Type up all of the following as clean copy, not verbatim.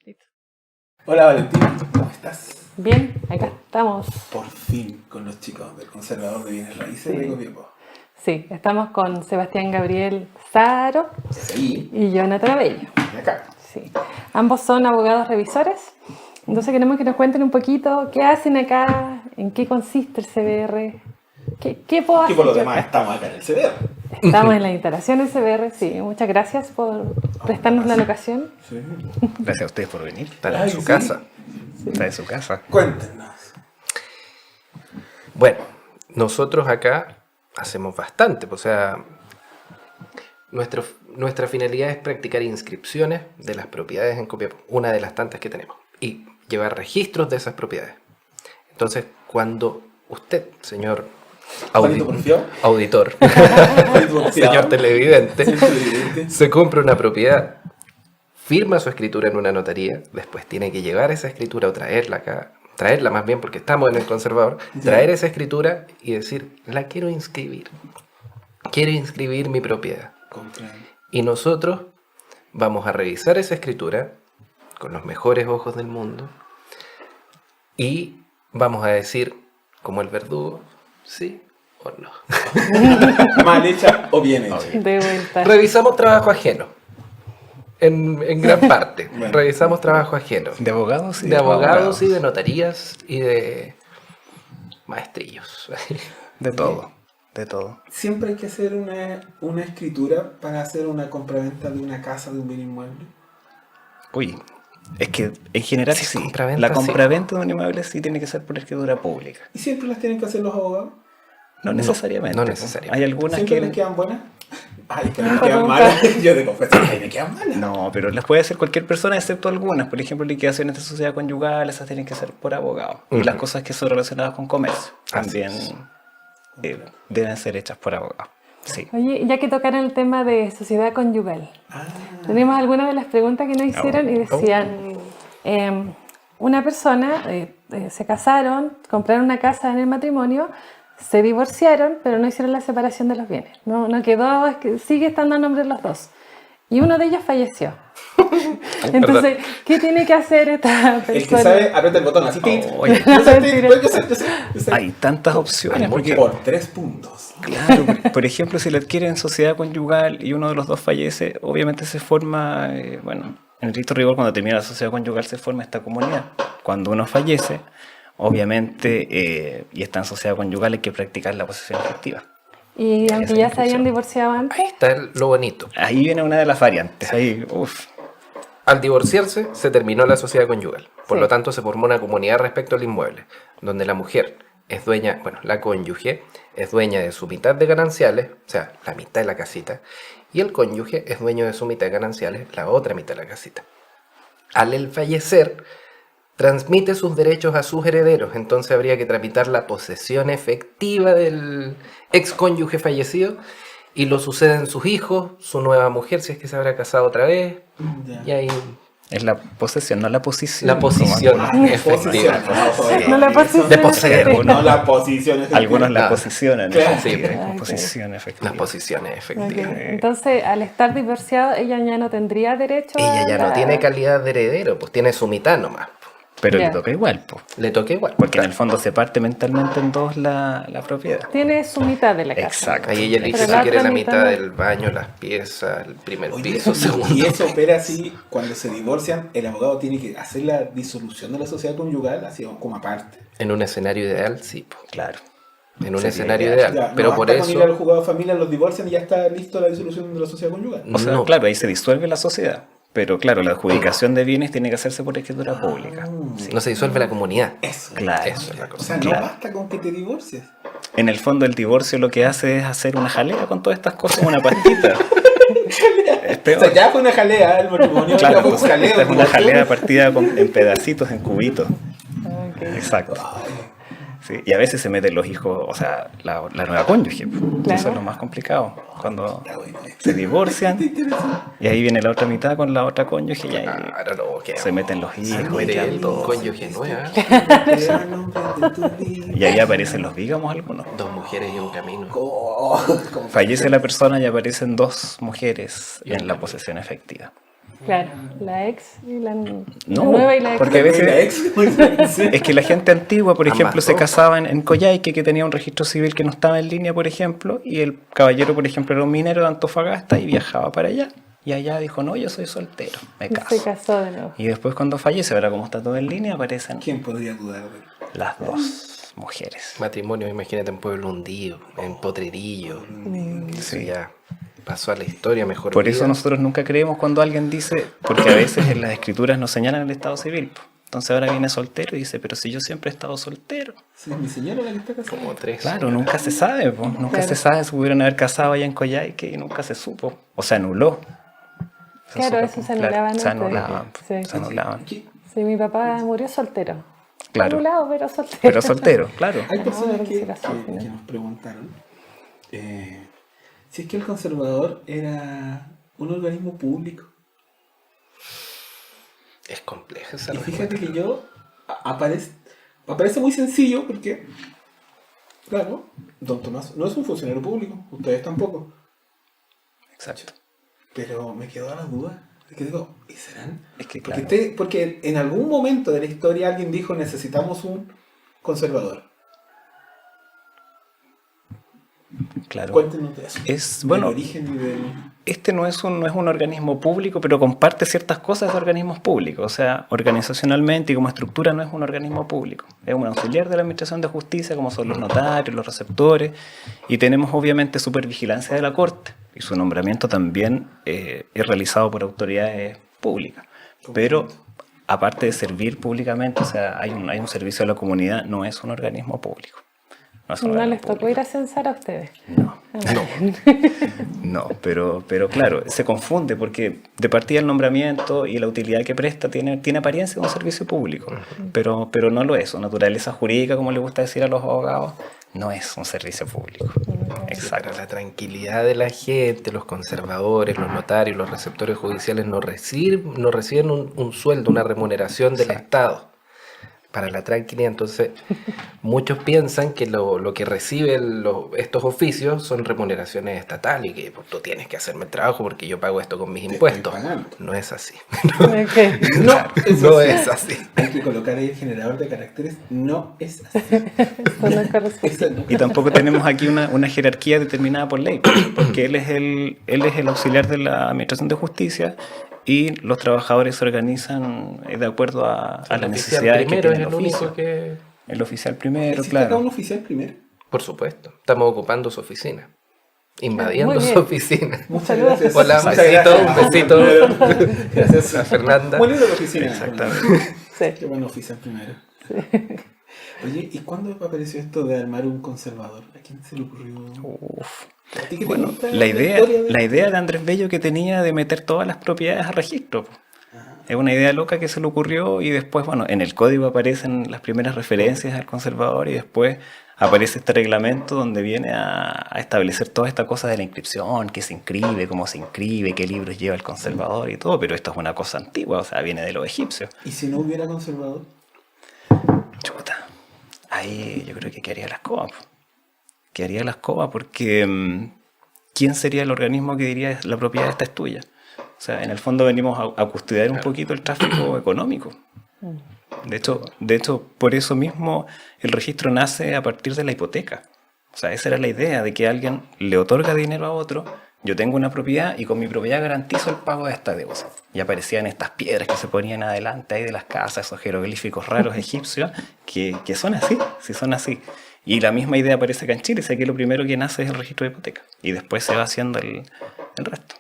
Listo. Hola Valentina, ¿cómo estás? Bien, acá estamos. Por fin con los chicos del Conservador de Bienes Raíces de Copiapó. Sí, estamos con Sebastián Gabriel Saro Sí. y Jonathan Abello. Y acá. Sí. Ambos son abogados revisores. Entonces queremos que nos cuenten un poquito qué hacen acá, en qué consiste el CBR, qué puedo hacer. Y por lo yo demás acá? estamos acá en el CDR. Estamos en la instalación del CBR, sí. Muchas gracias por prestarnos la locación. Sí. Gracias a ustedes por venir. Ay, Está en su sí. casa. Está en su casa. Cuéntenos. Bueno, nosotros acá hacemos bastante. O sea, nuestra finalidad es practicar inscripciones de las propiedades en Copiapó. Una de las tantas que tenemos. Y llevar registros de esas propiedades. Entonces, cuando usted, señor Juanito Porfiado. auditor, Juanito Porfiado. señor televidente, Señor televidente. se compra una propiedad, firma su escritura en una notaría, después tiene que llevar esa escritura o traerla acá, traerla más bien porque estamos en el conservador, traer esa escritura y decir, la quiero inscribir mi propiedad. Comprendo. Y nosotros vamos a revisar esa escritura con los mejores ojos del mundo y vamos a decir, como el verdugo, sí o no. Mal hecha o bien hecha. De vuelta. Revisamos trabajo ajeno. En gran parte. Bueno. Revisamos trabajo ajeno. De abogados y De abogados y de notarías y de maestrillos. de todo. De todo. Siempre hay que hacer una escritura para hacer una compraventa de una casa, de un bien inmueble. Uy, es que en general Sí, sí. compraventa, La sí. compraventa de un inmueble sí tiene que ser por escritura pública. ¿Y siempre las tienen que hacer los abogados? No necesariamente. no po. necesariamente. Hay algunas ¿Siempre que... les quedan buenas? Ay, que me Nunca, quedan nunca. malas. Yo te confieso que me quedan malas. No, pero las puede hacer cualquier persona excepto algunas. Por ejemplo, liquidaciones de sociedad conyugal, esas tienen que ser por abogado. Y Ujú. las cosas que son relacionadas con comercio Así también es. deben ser hechas por abogado. Sí. Oye, ya que tocaron el tema de sociedad conyugal, tenemos algunas de las preguntas que nos hicieron y decían, una persona, se casaron, compraron una casa en el matrimonio, se divorciaron, pero no hicieron la separación de los bienes. No quedó, es que sigue estando a nombre de los dos. Y uno de ellos falleció. Entonces, ¿qué tiene que hacer esta persona? El que sabe, aprieta el botón así. Oye, Yo sé. hay tantas opciones. Porque, Por 3 puntos. claro, por ejemplo, si lo adquieren en sociedad conyugal y uno de los dos fallece, obviamente se forma, bueno, en estricto rigor, cuando termina la sociedad conyugal se forma esta comunidad. Cuando uno fallece, obviamente, y está en sociedad conyugal, hay que practicar la posesión efectiva. Y aunque ya se habían divorciado antes, Ahí está lo bonito. Ahí viene una de las variantes. Ahí, Al divorciarse se terminó la sociedad conyugal. Por Sí. lo tanto se formó una comunidad respecto al inmueble, donde la mujer es dueña, bueno, la cónyuge es dueña de su mitad de gananciales, o sea, la mitad de la casita, y el cónyuge es dueño de su mitad de gananciales, la otra mitad de la casita. Al él fallecer, transmite sus derechos a sus herederos, entonces habría que tramitar la posesión efectiva del ex cónyuge fallecido y lo suceden sus hijos, su nueva mujer, si es que se habrá casado otra vez, y ahí es la posesión, no la posición. la posición Ah, efectiva. no la posición De poseer, efectiva. No la posición. Algunos la Ah. posicionan. Claro. Sí, Ah, ok. Posición efectiva. Las posiciones Ok, efectivas. entonces, al estar divorciado, ella ya no tendría derecho Ella a ya no la- tiene calidad de heredero, pues tiene su mitad nomás. Pero Ya. le toca igual, po, Le toca igual. porque en el fondo se parte mentalmente en dos la propiedad. Tiene su mitad de la casa. Exacto. Ahí ella elige Pero si la quiere otra la mitad mitad no. del baño, las piezas, el primer Oye, piso, segundo. y eso opera así, cuando se divorcian, el abogado tiene que hacer la disolución de la sociedad conyugal, así como aparte. En un escenario ideal, sí, po. Claro. En un Sería escenario ideal. ideal. Ya, Pero no por basta con ir al eso juzgado de familia, los divorcian y ya está listo la disolución de la sociedad conyugal. O sea, no. claro, ahí se disuelve la sociedad. Pero claro, la adjudicación de bienes tiene que hacerse por escritura pública. Sí. No se disuelve la comunidad. Eso. Claro. Eso es la O cosa. sea, no Claro. basta con que te divorcies. En el fondo, el divorcio lo que hace es hacer una jalea con todas estas cosas, una pastita. Es O peor. sea, ya fue una jalea el matrimonio, Claro, ya fue pues, un jaleo. esta es una divorcio. jalea partida en pedacitos, en cubitos. Ok. Exacto. Sí, y a veces se meten los hijos, o sea, la nueva cónyuge. Claro. Eso es lo más complicado. Cuando Está bueno. se divorcian y ahí viene la otra mitad con la otra cónyuge y ahí Claro, no, que se meten los hijos y muere quedan el todos. cónyuge nueva. Y ahí aparecen los bígamos algunos. Dos mujeres y un camino. Oh, como Fallece la persona y aparecen dos mujeres en la posesión efectiva. Claro, la ex y la No, nueva y la ex. porque a veces... La ex. Es que la gente antigua, por Ambas ejemplo, se dos. casaba en Coyhaique, que tenía un registro civil que no estaba en línea, por ejemplo, y el caballero, por ejemplo, era un minero de Antofagasta y viajaba para allá. Y allá dijo, no, yo soy soltero, me Se caso. casó de nuevo. Y después cuando fallece, ahora como está todo en línea, aparecen ¿Quién podría dudar de él? las dos mujeres. Matrimonio, imagínate, en pueblo hundido, en potrerillo. Eso Sí. ya pasó a la historia, mejor Por eso vida. nosotros nunca creemos cuando alguien dice, porque a veces en las escrituras nos señalan el estado civil. Po. Entonces ahora viene soltero y dice, pero si yo siempre he estado soltero. Sí, mi señora la que está casada. Como 3. Claro, nunca se sabe, po. Nunca Claro. se sabe, se pudieron haber casado allá en Coyhaique y nunca se supo. O se anuló. Claro, eso se anulaban Se antes. anulaban, po. Sí. Se anulaban. Aquí Sí, mi papá murió soltero. Claro. Anulado, pero soltero. Pero soltero, claro. hay personas Ah, que se casó al final. nos preguntaron si es que el conservador era un organismo público. Es compleja esa Y respuesta. fíjate que aparece muy sencillo porque, claro, don Tomás no es un funcionario público, ustedes tampoco. Exacto. Pero me quedó la duda. Es que digo, ¿y serán? Es que Porque, claro. porque en algún momento de la historia alguien dijo necesitamos un conservador. Claro. Cuéntenos de eso. Es, Del bueno, origen y del... este no es un organismo público, pero comparte ciertas cosas de organismos públicos. O sea, organizacionalmente y como estructura no es un organismo público. Es un auxiliar de la Administración de Justicia, como son los notarios, los receptores, y tenemos obviamente supervigilancia de la Corte. Y su nombramiento también es realizado por autoridades públicas. Pero aparte de servir públicamente, o sea, hay un servicio a la comunidad, no es un organismo público. No es un No organismo les tocó público. ir a censar a ustedes. No. No, pero claro, se confunde porque de partida el nombramiento y la utilidad que presta tiene apariencia de un servicio público, pero no lo es. Su naturaleza jurídica, como le gusta decir a los abogados, no es un servicio público. Exacto. Para la tranquilidad de la gente, los conservadores, los notarios, los receptores judiciales no reciben un sueldo, una remuneración del Estado. Para la tranquilidad, entonces muchos piensan que lo que reciben estos oficios son remuneraciones estatales y que pues, tú tienes que hacerme el trabajo porque yo pago esto con mis impuestos. pagando. No es así. Ok. No, No es así. Hay que colocar ahí el generador de caracteres. No es así. Eso no corresponde. Eso no. Y tampoco tenemos aquí una jerarquía determinada por ley, porque él es el auxiliar de la Administración de Justicia y los trabajadores se organizan de acuerdo a El las oficial necesidades que primero tiene es el el único oficio. que... El oficial primero, ¿Existe acá claro. un oficial primero? Por supuesto, estamos ocupando su oficina. Invadiendo Muy bien. su oficina. Muchas Saludos. gracias. Hola, Muchas besito, gracias. un besito. Gracias A Fernanda. Muy linda la oficina. Exactamente. Sí. Qué buen oficial primero. Oye, ¿y cuándo apareció esto de armar un conservador? ¿A quién se le ocurrió? Uf. ¿A ti qué te Bueno, gusta la historia idea de Andrés Bello que tenía de meter todas las propiedades a registro. Po. Es una idea loca que se le ocurrió y después, bueno, en el código aparecen las primeras referencias al conservador y después aparece este reglamento donde viene a establecer toda esta cosa de la inscripción, qué se inscribe, cómo se inscribe, qué libros lleva el conservador y todo, pero esto es una cosa antigua, o sea, viene de los egipcios. ¿Y si no hubiera conservador? Chuta, ahí yo creo que quedaría la escoba. Po. Quedaría la escoba porque ¿quién sería el organismo que diría la propiedad esta es tuya? O sea, en el fondo venimos a custodiar un poquito el tráfico económico. De hecho, por eso mismo el registro nace a partir de la hipoteca. O sea, esa era la idea de que alguien le otorga dinero a otro, yo tengo una propiedad y con mi propiedad garantizo el pago de esta deuda. Y aparecían estas piedras que se ponían adelante ahí de las casas, esos jeroglíficos raros egipcios, que son así, sí son así. Y la misma idea aparece acá en Chile, o sea que lo primero que nace es el registro de hipoteca. Y después se va haciendo el resto.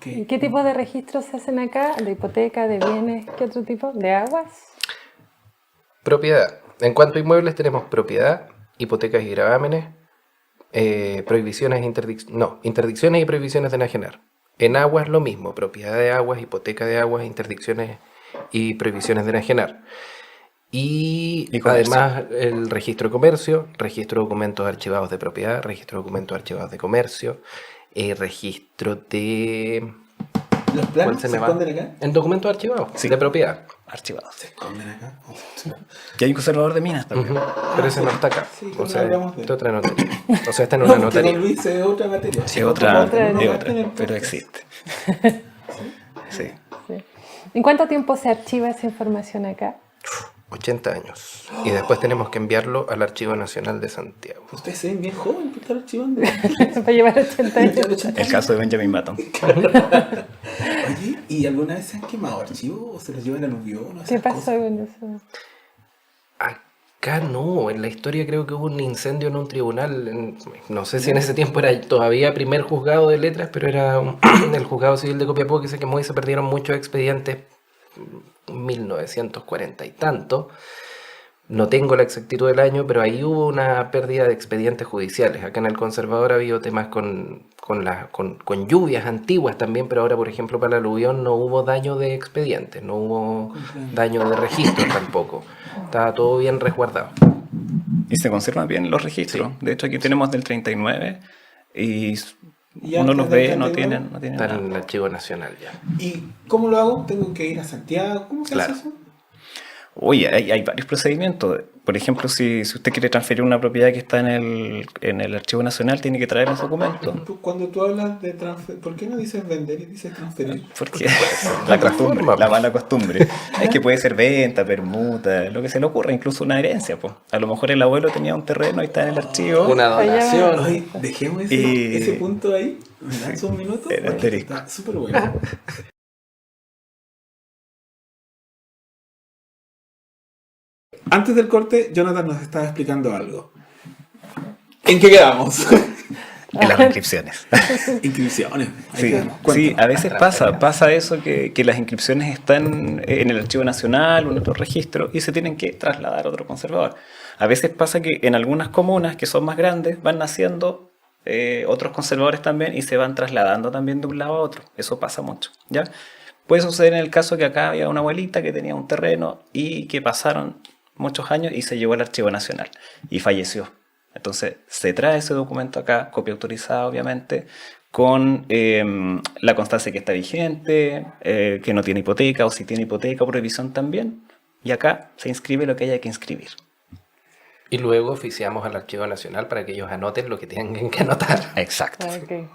¿Y qué tipo de registros se hacen acá? ¿De hipoteca, de bienes? ¿Qué otro tipo? ¿De aguas? Propiedad. En cuanto a inmuebles tenemos propiedad, hipotecas y gravámenes, interdicciones y prohibiciones de enajenar. En aguas lo mismo, propiedad de aguas, hipoteca de aguas, interdicciones y prohibiciones de enajenar. Y comercio. además el registro de comercio, registro de documentos archivados de propiedad, registro de documentos archivados de comercio, registro de... ¿Los ¿Cuál planos se se me va? esconden acá? En documentos archivados Sí. de propiedad. Archivados. Se esconden acá. Y hay un conservador de minas también. Ujú. Pero ese no está acá. Sí, O sea, hablamos de él. esta otra notaría. O sea, esta no es No, una porque notaría. don Luis es otra materia. Sí, otra, Otra, de no, otra, en el pero podcast. existe. Sí. Sí. ¿En cuánto tiempo se archiva esa información acá? 80 años. Y después tenemos que enviarlo al Archivo Nacional de Santiago. Ustedes se ven bien joven por estar archivando. Para llevar 80 años. El caso de Benjamin Button. Oye, ¿y alguna vez se han quemado archivos o se los llevan al aluvión? ¿Qué pasó con eso? Acá no, en la historia creo que hubo un incendio en un tribunal, no sé si en ese tiempo era todavía primer juzgado de letras, pero era el juzgado civil de Copiapó que se quemó y se perdieron muchos expedientes en 1940 y tanto. No tengo la exactitud del año, pero ahí hubo una pérdida de expedientes judiciales. Acá en el Conservador ha habido temas con lluvias antiguas también, pero ahora, por ejemplo, para el aluvión no hubo daño de expedientes, no hubo daño de registros tampoco. Estaba todo bien resguardado. Y se conservan bien los registros. Sí. De hecho, aquí tenemos del 39 y uno los ve, no tienen Están nada. en el Archivo Nacional ya. ¿Y cómo lo hago? ¿Tengo que ir a Santiago? ¿Cómo se hace eso? Oye, hay varios procedimientos. Por ejemplo, si usted quiere transferir una propiedad que está en el Archivo Nacional, tiene que traer los documentos. Cuando tú hablas de transferir, ¿por qué no dices vender y dices transferir? Porque la costumbre, la mala costumbre. Es que puede ser venta, permuta, lo que se le ocurra, incluso una herencia. Pues. A lo mejor el abuelo tenía un terreno y está en el archivo. Una donación. Ay, dejemos ese punto ahí. ¿Me das un minuto? Está súper bueno. Antes del corte, Jonathan nos estaba explicando algo. ¿En qué quedamos? En las inscripciones. Inscripciones. Sí, a veces pasa eso que las inscripciones están en el Archivo Nacional o en otro registro y se tienen que trasladar a otro conservador. A veces pasa que en algunas comunas que son más grandes van naciendo otros conservadores también y se van trasladando también de un lado a otro. Eso pasa mucho, ¿ya? Puede suceder en el caso que acá había una abuelita que tenía un terreno y que pasaron muchos años y se llevó al Archivo Nacional y falleció. Entonces se trae ese documento acá, copia autorizada obviamente, con la constancia que está vigente, que no tiene hipoteca, o si tiene hipoteca o prohibición también, y acá se inscribe lo que haya que inscribir. Y luego oficiamos al Archivo Nacional para que ellos anoten lo que tengan que anotar. Exacto. Okay.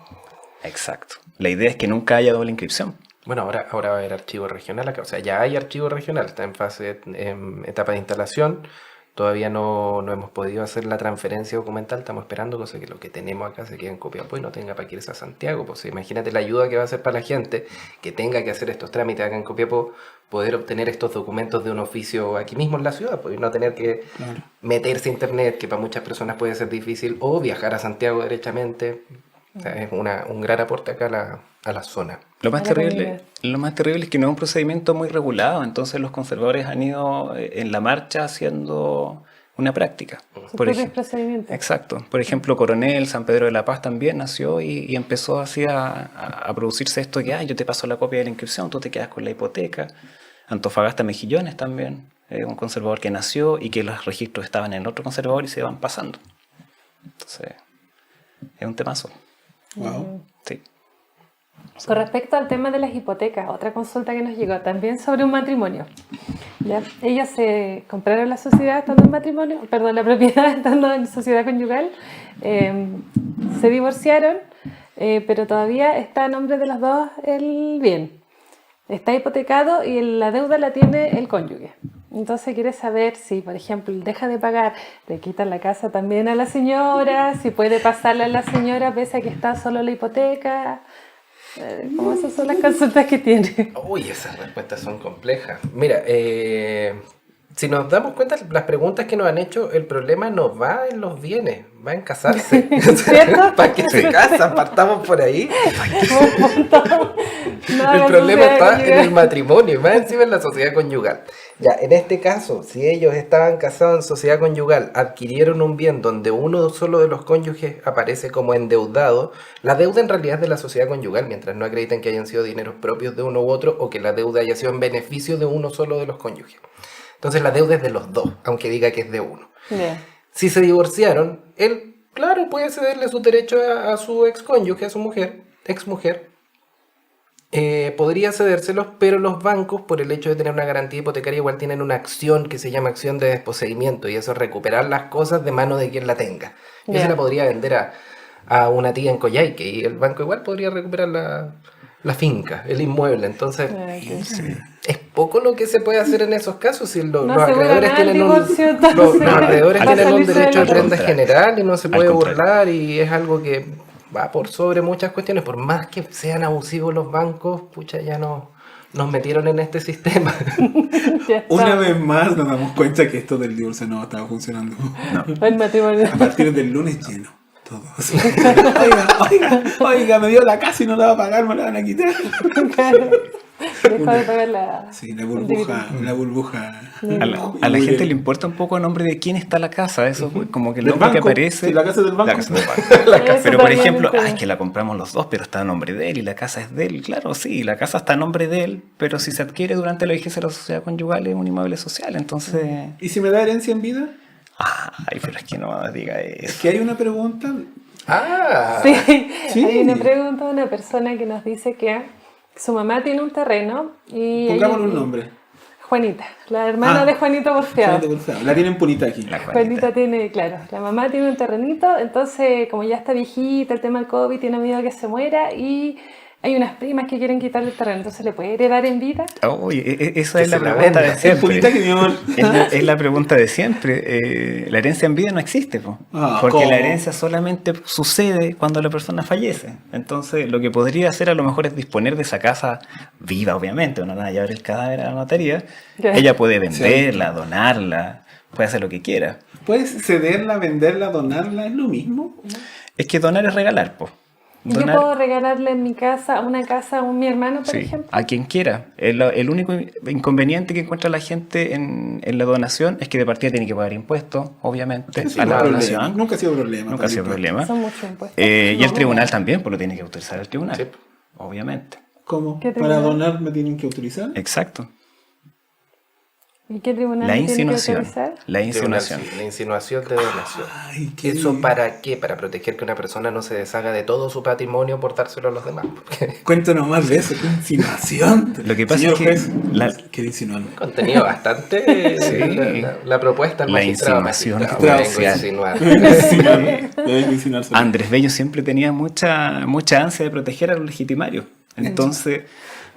Exacto. La idea es que nunca haya doble inscripción. Bueno, ahora va a haber archivo regional acá. O sea, ya hay archivo regional, está en fase, etapa de instalación. Todavía no hemos podido hacer la transferencia documental, estamos esperando, cosa que lo que tenemos acá se quede en Copiapó y no tenga para que irse a Santiago. Pues imagínate la ayuda que va a ser para la gente que tenga que hacer estos trámites acá en Copiapó, poder obtener estos documentos de un oficio aquí mismo en la ciudad, pues no tener que meterse a internet, que para muchas personas puede ser difícil, o viajar a Santiago derechamente. O sea, es un gran aporte acá a la zona. Lo más terrible es que no es un procedimiento muy regulado, entonces los conservadores han ido en la marcha haciendo una práctica. Exacto. Por ejemplo, Coronel, San Pedro de la Paz también nació y empezó así a producirse esto que yo te paso la copia de la inscripción, tú te quedas con la hipoteca. Antofagasta Mejillones también, un conservador que nació y que los registros estaban en el otro conservador y se van pasando. Entonces, es un temazo. Wow. Sí. Con respecto al tema de las hipotecas, otra consulta que nos llegó también sobre un matrimonio. ¿Ya? Ellos se compraron la sociedad estando en matrimonio, la propiedad estando en sociedad conyugal, se divorciaron, pero todavía está a nombre de los dos el bien. Está hipotecado y la deuda la tiene el cónyuge. Entonces quiere saber si, por ejemplo, deja de pagar, le quitan la casa también a la señora, si puede pasarle a la señora pese a que está solo la hipoteca. ¿Cómo esas son las consultas que tiene? Uy, esas respuestas son complejas. Mira, si nos damos cuenta, las preguntas que nos han hecho, el problema no va en los bienes, va en casarse. ¿Para qué se casan? Partamos por ahí. El problema está en el matrimonio, más encima en la sociedad conyugal. Ya, en este caso, si ellos estaban casados en sociedad conyugal, adquirieron un bien donde uno solo de los cónyuges aparece como endeudado, la deuda en realidad es de la sociedad conyugal, mientras no acrediten que hayan sido dineros propios de uno u otro o que la deuda haya sido en beneficio de uno solo de los cónyuges. Entonces la deuda es de los dos, aunque diga que es de uno. Yeah. Si se divorciaron, él, claro, puede cederle su derecho a su excónyuge, a su mujer, exmujer. Podría cedérselos, pero los bancos, por el hecho de tener una garantía hipotecaria, igual tienen una acción que se llama acción de desposeimiento, y eso es recuperar las cosas de mano de quien la tenga. Y se la podría vender a una tía en Coyhaique, y el banco igual podría recuperar la finca, el inmueble. Entonces, Ok. es poco lo que se puede hacer en esos casos. Si No los asegura acreedores nada el tienen divorcio, los entonces, acreedores para tienen un salirse de derecho la de prenda contrario. general y no se Al puede contrario. burlar, y es algo que va por sobre muchas cuestiones. Por más que sean abusivos los bancos, pucha, ya no nos metieron en este sistema. Ya está. Una vez más nos damos cuenta que esto del divorcio no estaba funcionando. El matrimonio. A partir del lunes lleno. Todos. Oiga, me dio la casa y no la va a pagar, me la van a quitar. Claro. Dejó de pagar la. Sí, la burbuja. A la gente le importa un poco el nombre de quién está la casa, eso como que el Del nombre que banco. aparece. Sí, la casa del banco. La casa del banco. Eso Pero por también ejemplo, entiendo. es que la compramos los dos, pero está a nombre de él y la casa es de él. Claro, sí, la casa está a nombre de él, pero si se adquiere durante la vigencia de la sociedad conyugal es un inmueble social, entonces... ¿Y si me da herencia en vida? Ay, pero es que no diga Es eso. que hay una pregunta. Ah, Sí, Sí. hay una pregunta de una persona que nos dice que su mamá tiene un terreno y. Pongámosle un nombre. Juanita, la hermana de Juanito Porfiado. Juanito Porfiado. La tienen punita aquí. La Juanita Juanita. tiene, claro, la mamá tiene un terrenito, entonces como ya está viejita, el tema del COVID, tiene miedo a que se muera y hay unas primas que quieren quitarle el terreno, entonces le puede heredar en vida. Oye, esa Que es la se la pregunta venda. de siempre. Punita que mi amor. Es la pregunta de siempre. La herencia en vida no existe, po. Ah, Porque ¿cómo? la herencia solamente sucede cuando la persona fallece. Entonces, lo que podría hacer a lo mejor es disponer de esa casa viva, obviamente. No van a llevar el cadáver a la notaría. Claro. Ella puede venderla, donarla, puede hacer lo que quiera. ¿Puedes cederla, venderla, donarla? ¿Es lo mismo? Es que donar es regalar, po. Yo puedo regalarle en mi casa, una casa a mi hermano, por Sí, ejemplo. a quien quiera. El único inconveniente que encuentra la gente en la donación es que de partida tiene que pagar impuestos, obviamente, Sí, a la no, donación. Nunca ha sido problema. Nunca ha sido problema. Son muchos impuestos. Y el tribunal también, pues lo tiene que autorizar el tribunal. Sí. Obviamente. ¿Cómo? ¿Qué ¿Para tribunal? donar me tienen que autorizar? Exacto. ¿Y qué tribunal La me tiene que insinuación. autorizar? La insinuación. la insinuación de donación. Ay, qué ¿Eso para qué? Para proteger que una persona no se deshaga de todo su patrimonio por dárselo a los demás. Porque Cuéntanos más de eso, qué insinuación. Lo que pasa Señor es que juez, la- ¿qué insinuando? contenido bastante. Sí. La propuesta del La magistrado. insinuación Magistrado, judicial. vengo a insinuar. Deben insinuar sobre- Andrés Bello siempre tenía mucha ansia de proteger a los legitimarios. Entonces,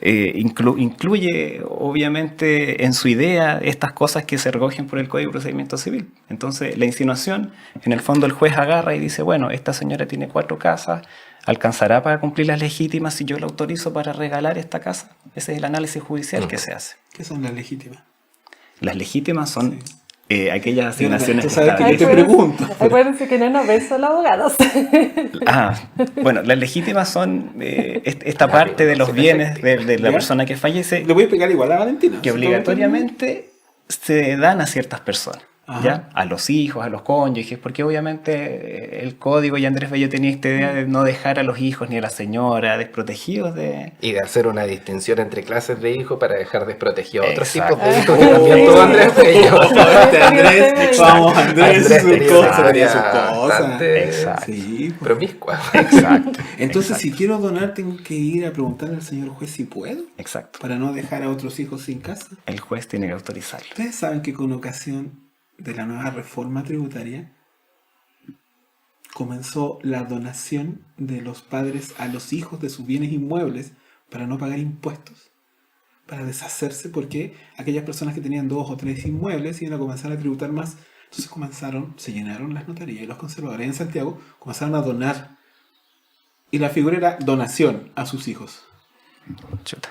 incluye obviamente en su idea estas cosas que se recogen por el Código de Procedimiento Civil. Entonces, la insinuación, en el fondo el juez agarra y dice, bueno, esta señora tiene 4 casas, ¿alcanzará para cumplir las legítimas si yo la autorizo para regalar esta casa? Ese es el análisis judicial que se hace. ¿Qué son las legítimas? Las legítimas son aquellas asignaciones Tú sabes que estables. yo te pregunto. Acuérdense que no nos ven solo abogados. Bueno, las legítimas son esta parte de los bienes de la ¿Ya? persona que fallece Le voy a explicar igual a Valentina. que obligatoriamente se dan a ciertas personas. Ajá. ¿Ya? A los hijos, a los cónyuges, porque obviamente el código y Andrés Bello tenía esta idea de no dejar a los hijos ni a la señora desprotegidos de... Y de hacer una distinción entre clases de hijos para dejar desprotegido a otros Exacto. tipos de hijos que también tuvo Andrés Bello. Andrés, vamos, Andrés, Andrés sus tenía cosas, una tenía sus historia cosas. bastante Exacto. Sí. pues. promiscua. Exacto. Entonces, exacto, si quiero donar, tengo que ir a preguntarle al señor juez si puedo, exacto. para no dejar a otros hijos sin casa. El juez tiene que autorizarlo. Ustedes saben que con ocasión de la nueva reforma tributaria comenzó la donación de los padres a los hijos de sus bienes inmuebles para no pagar impuestos, para deshacerse, porque aquellas personas que tenían 2 o 3 inmuebles iban a comenzar a tributar más. Entonces se llenaron las notarías y los conservadores en Santiago comenzaron a donar. Y la figura era donación a sus hijos. Chuta.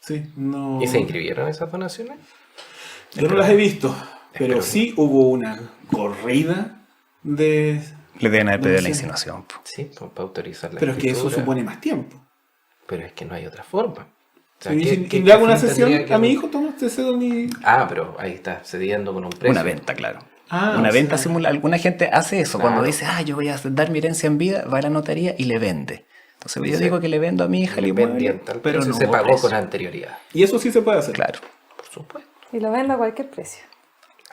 Sí, no... ¿Y se inscribieron esas donaciones? Yo no las he visto, pero Espero. sí hubo una corrida de... Le deben haber pedido la Donaciones. insinuación. Po. Sí, pues, para autorizar la Pero es que eso escritura. supone más tiempo. Pero es que no hay otra forma. O sea, Si ¿qué- me qué- dicen, le hago qué una fin sesión tendría que- a mi hijo, toma, te cedo mi... Ah, pero ahí está, cediendo con un precio. Una venta, claro. Ah, Una o venta sea, simulada. Alguna gente hace eso. Claro. Cuando dice, yo voy a dar mi herencia en vida, va a la notaría y le vende. Entonces yo Sí. digo que le vendo a mi hija el Le inmueble, vendían tal pero precio no y se hubo pagó precio. con anterioridad. Y eso sí se puede hacer. Claro. Por supuesto. Y lo vendo a cualquier precio.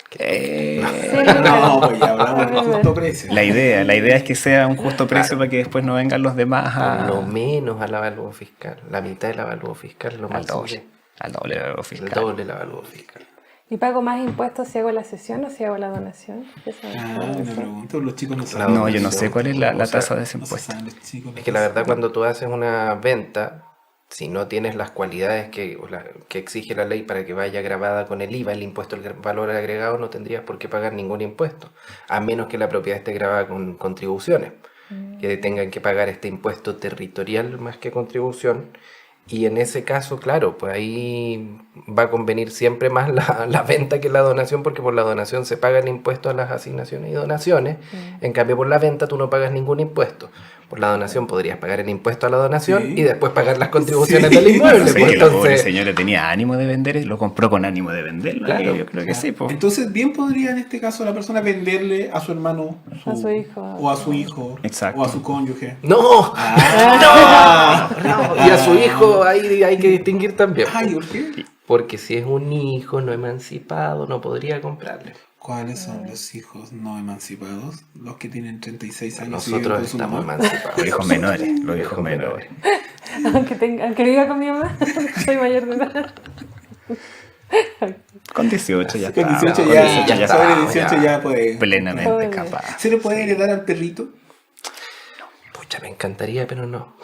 Sí, No, pues ya hablamos de justo precio. La idea es que sea un justo precio para que después no vengan los demás Por lo a, menos al avalúo fiscal. La mitad del avalúo fiscal es lo al más doble. Al doble de lo el fiscal. doble del avalúo fiscal. ¿Y pago más impuestos si hago la cesión o si hago la donación? Buena pregunta. Los chicos no La saben. No, yo no sé cuál es la O sea, tasa de ese No se impuesto. saben los chicos. Es que la verdad cuando tú haces una venta, si no tienes las cualidades que exige la ley para que vaya grabada con el IVA, el impuesto al valor agregado, no tendrías por qué pagar ningún impuesto, a menos que la propiedad esté grabada con contribuciones, que tengan que pagar este impuesto territorial más que contribución. Y en ese caso, claro, pues ahí va a convenir siempre más la venta que la donación, porque por la donación se paga el impuesto a las asignaciones y donaciones. En cambio, por la venta tú no pagas ningún impuesto. Por la donación podrías pagar el impuesto a la donación Sí. y después pagar las contribuciones Sí. del inmueble. No sé, pues, que la pobre entonces, señora tenía ánimo de vender, lo compró con ánimo de venderlo. Claro. Yo creo que sí, pues. Entonces, bien podría en este caso la persona venderle a su hermano A su hijo. o a su hijo Exacto. o a su cónyuge. ¡no! Ah. ¡No! Y a su hijo ahí hay que distinguir también. Ay, ¿por qué? Porque si es un hijo no emancipado, no podría comprarle. ¿Cuáles son los hijos no emancipados? Los que tienen 36 años y viven Nosotros con su estamos mamá. emancipados. Los hijos menores, los Hijos hijos menores. Aunque viva con mi mamá, soy mayor de edad. Con 18 ya está. Con 18 no, ya, sí, ya está, sobre 18 ya puede. Plenamente Joder. capaz. ¿Se le puede heredar al perrito? Pucha, me encantaría, pero no.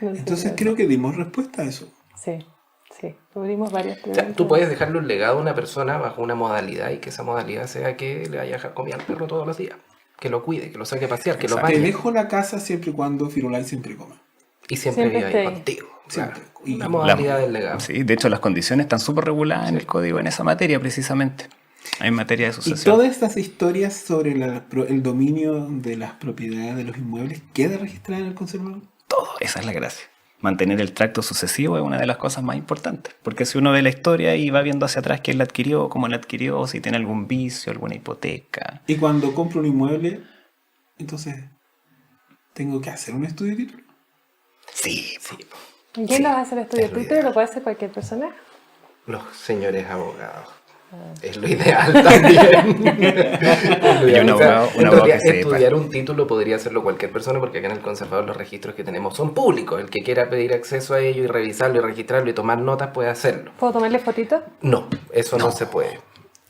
No sé. Entonces creo que dimos respuesta a eso. Sí, sí. Cubrimos varias O preguntas. sea, tú puedes dejarle un legado a una persona bajo una modalidad y que esa modalidad sea que le vaya a comer al perro todos los días. Que lo cuide, que lo saque a pasear, que lo Te bañe. dejo la casa siempre y cuando Firulais siempre coma. Y siempre Siempre viva ahí esté ahí. contigo. Siempre. Claro. Y Una la- modalidad del legado. Sí, de hecho las condiciones están súper reguladas en el código en esa materia precisamente. En materia de Y sucesión. todas estas historias sobre el dominio de las propiedades de los inmuebles queda registrada en el conservador. Todo, esa es la gracia. Mantener el tracto sucesivo es una de las cosas más importantes. Porque si uno ve la historia y va viendo hacia atrás quién la adquirió, cómo la adquirió, si tiene algún vicio, alguna hipoteca. Y cuando compro un inmueble, entonces tengo que hacer un estudio de título. Sí, Sí, ¿Y quién lo va a hacer estudio? es lo ¿Twitter ideal. lo puede hacer cualquier persona? los señores abogados. Es lo ideal también. Es lo Y un ideal. O sea, abogado- un en abogado realidad, que sepa. estudiar un título podría hacerlo cualquier persona porque acá en el conservador los registros que tenemos son públicos. El que quiera pedir acceso a ello y revisarlo y registrarlo y tomar notas puede hacerlo. ¿Puedo tomarle fotito? No, eso no se puede.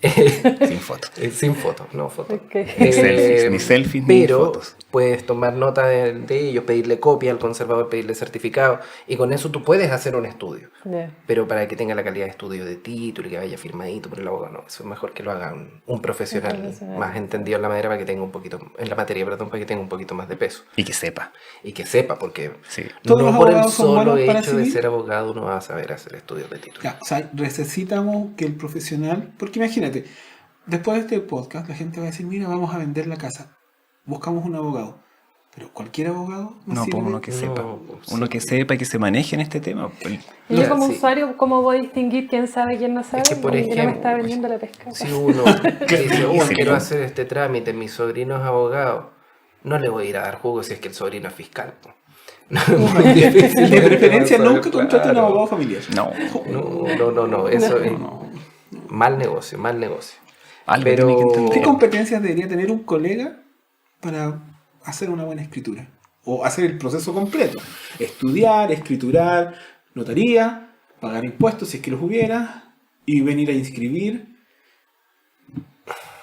sin foto. Sin fotos, no fotos. Ok. Ni selfies, ni selfies, ni pero fotos. puedes tomar nota de ellos, pedirle copia al conservador, pedirle certificado, y con eso tú puedes hacer un estudio. Ya. Pero para que tenga la calidad de estudio de título y que vaya firmadito por el abogado, no, eso es mejor que lo haga un profesional, Un profesional. más entendido en la materia para que tenga un poquito, en la materia, perdón, para que tenga un poquito más de peso. Y que sepa. Y que sepa, porque Sí. ¿Todos no los por el abogados son solo buenos para hecho de civil? ser abogado no vas a saber hacer estudios de título. Ya, o sea, necesitamos que el profesional, porque imagínate, después de este podcast la gente va a decir, mira, vamos a vender la casa, buscamos un abogado, pero cualquier abogado No, sirve. pues uno que No, sepa. pues, Uno sí. que sepa y que se maneje en este tema. Y yo como Sí. usuario, ¿cómo voy a distinguir quién sabe y quién no sabe? que, por Y no me ejemplo, está vendiendo la pesca. Si uno dice, oh, Sí, quiero sí. hacer este trámite, mi sobrino es abogado, no le voy a ir a dar jugo si es que el sobrino es fiscal. Po. No, es muy difícil. De preferencia Claro. nunca contrate un abogado familiar. No. No, eso es mal negocio, mal negocio. Algo Pero- tiene que ¿Qué entender. competencias debería tener un colega para hacer una buena escritura? O hacer el proceso completo. Estudiar, escriturar, notaría, pagar impuestos si es que los hubiera, y venir a inscribir.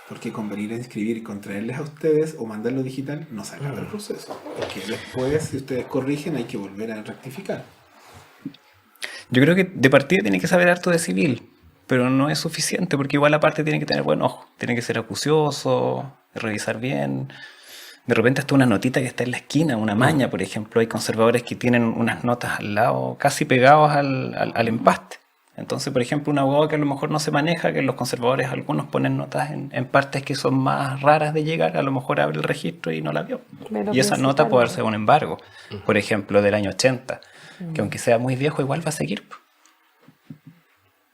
Porque con venir a inscribir y contraerles a ustedes o mandarlo digital no se acaba el proceso. Porque después, si ustedes corrigen, hay que volver a rectificar. Yo creo que de partida tiene que saber harto de civil, pero no es suficiente porque igual aparte tiene que tener buen ojo, tiene que ser acucioso, revisar bien. De repente hasta una notita que está en la esquina, una maña, por ejemplo, hay conservadores que tienen unas notas al lado, casi pegados al empaste. Entonces, por ejemplo, un abogado que a lo mejor no se maneja, que los conservadores algunos ponen notas en partes que son más raras de llegar, a lo mejor abre el registro y no la vio. Pero Y esa principal, nota puede ¿no? ser un embargo, por ejemplo, del año 80, que aunque sea muy viejo, igual va a seguir.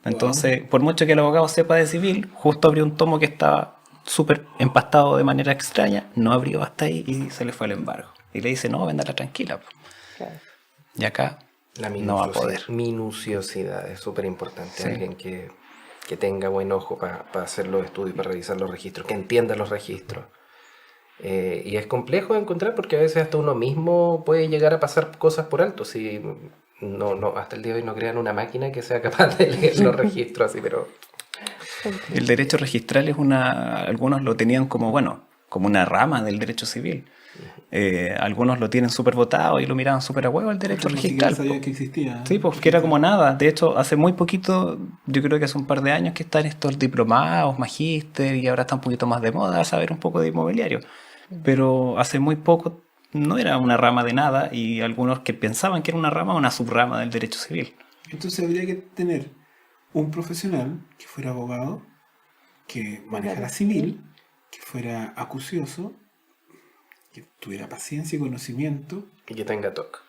Entonces, por mucho que el abogado sepa de civil, justo abrió un tomo que estaba súper empastado de manera extraña, no abrió hasta ahí y se le fue el embargo. Y le dice, no, véndala tranquila. Claro. Y acá La no va a poder. minuciosidad es súper importante. Sí. Alguien que tenga buen ojo para hacer los estudios, para revisar los registros, que entienda los registros. Y es complejo de encontrar porque a veces hasta uno mismo puede llegar a pasar cosas por alto. Si no, hasta el día de hoy no crean una máquina que sea capaz de leer los registros así, pero El derecho registral es algunos lo tenían como, bueno, como una rama del derecho civil. Algunos lo tienen súper votado y lo miraban súper a huevo el derecho Otros ni siquiera registral. sabía que existía. Sí, pues que era como nada. De hecho, hace muy poquito, yo creo que hace un par de años que están estos diplomados, magíster, y ahora está un poquito más de moda saber un poco de inmobiliario. Pero hace muy poco no era una rama de nada y algunos que pensaban que era una rama, una subrama del derecho civil. Entonces habría que tener un profesional que fuera abogado, que manejara civil, que fuera acucioso, que tuviera paciencia y conocimiento. y que tenga TOC.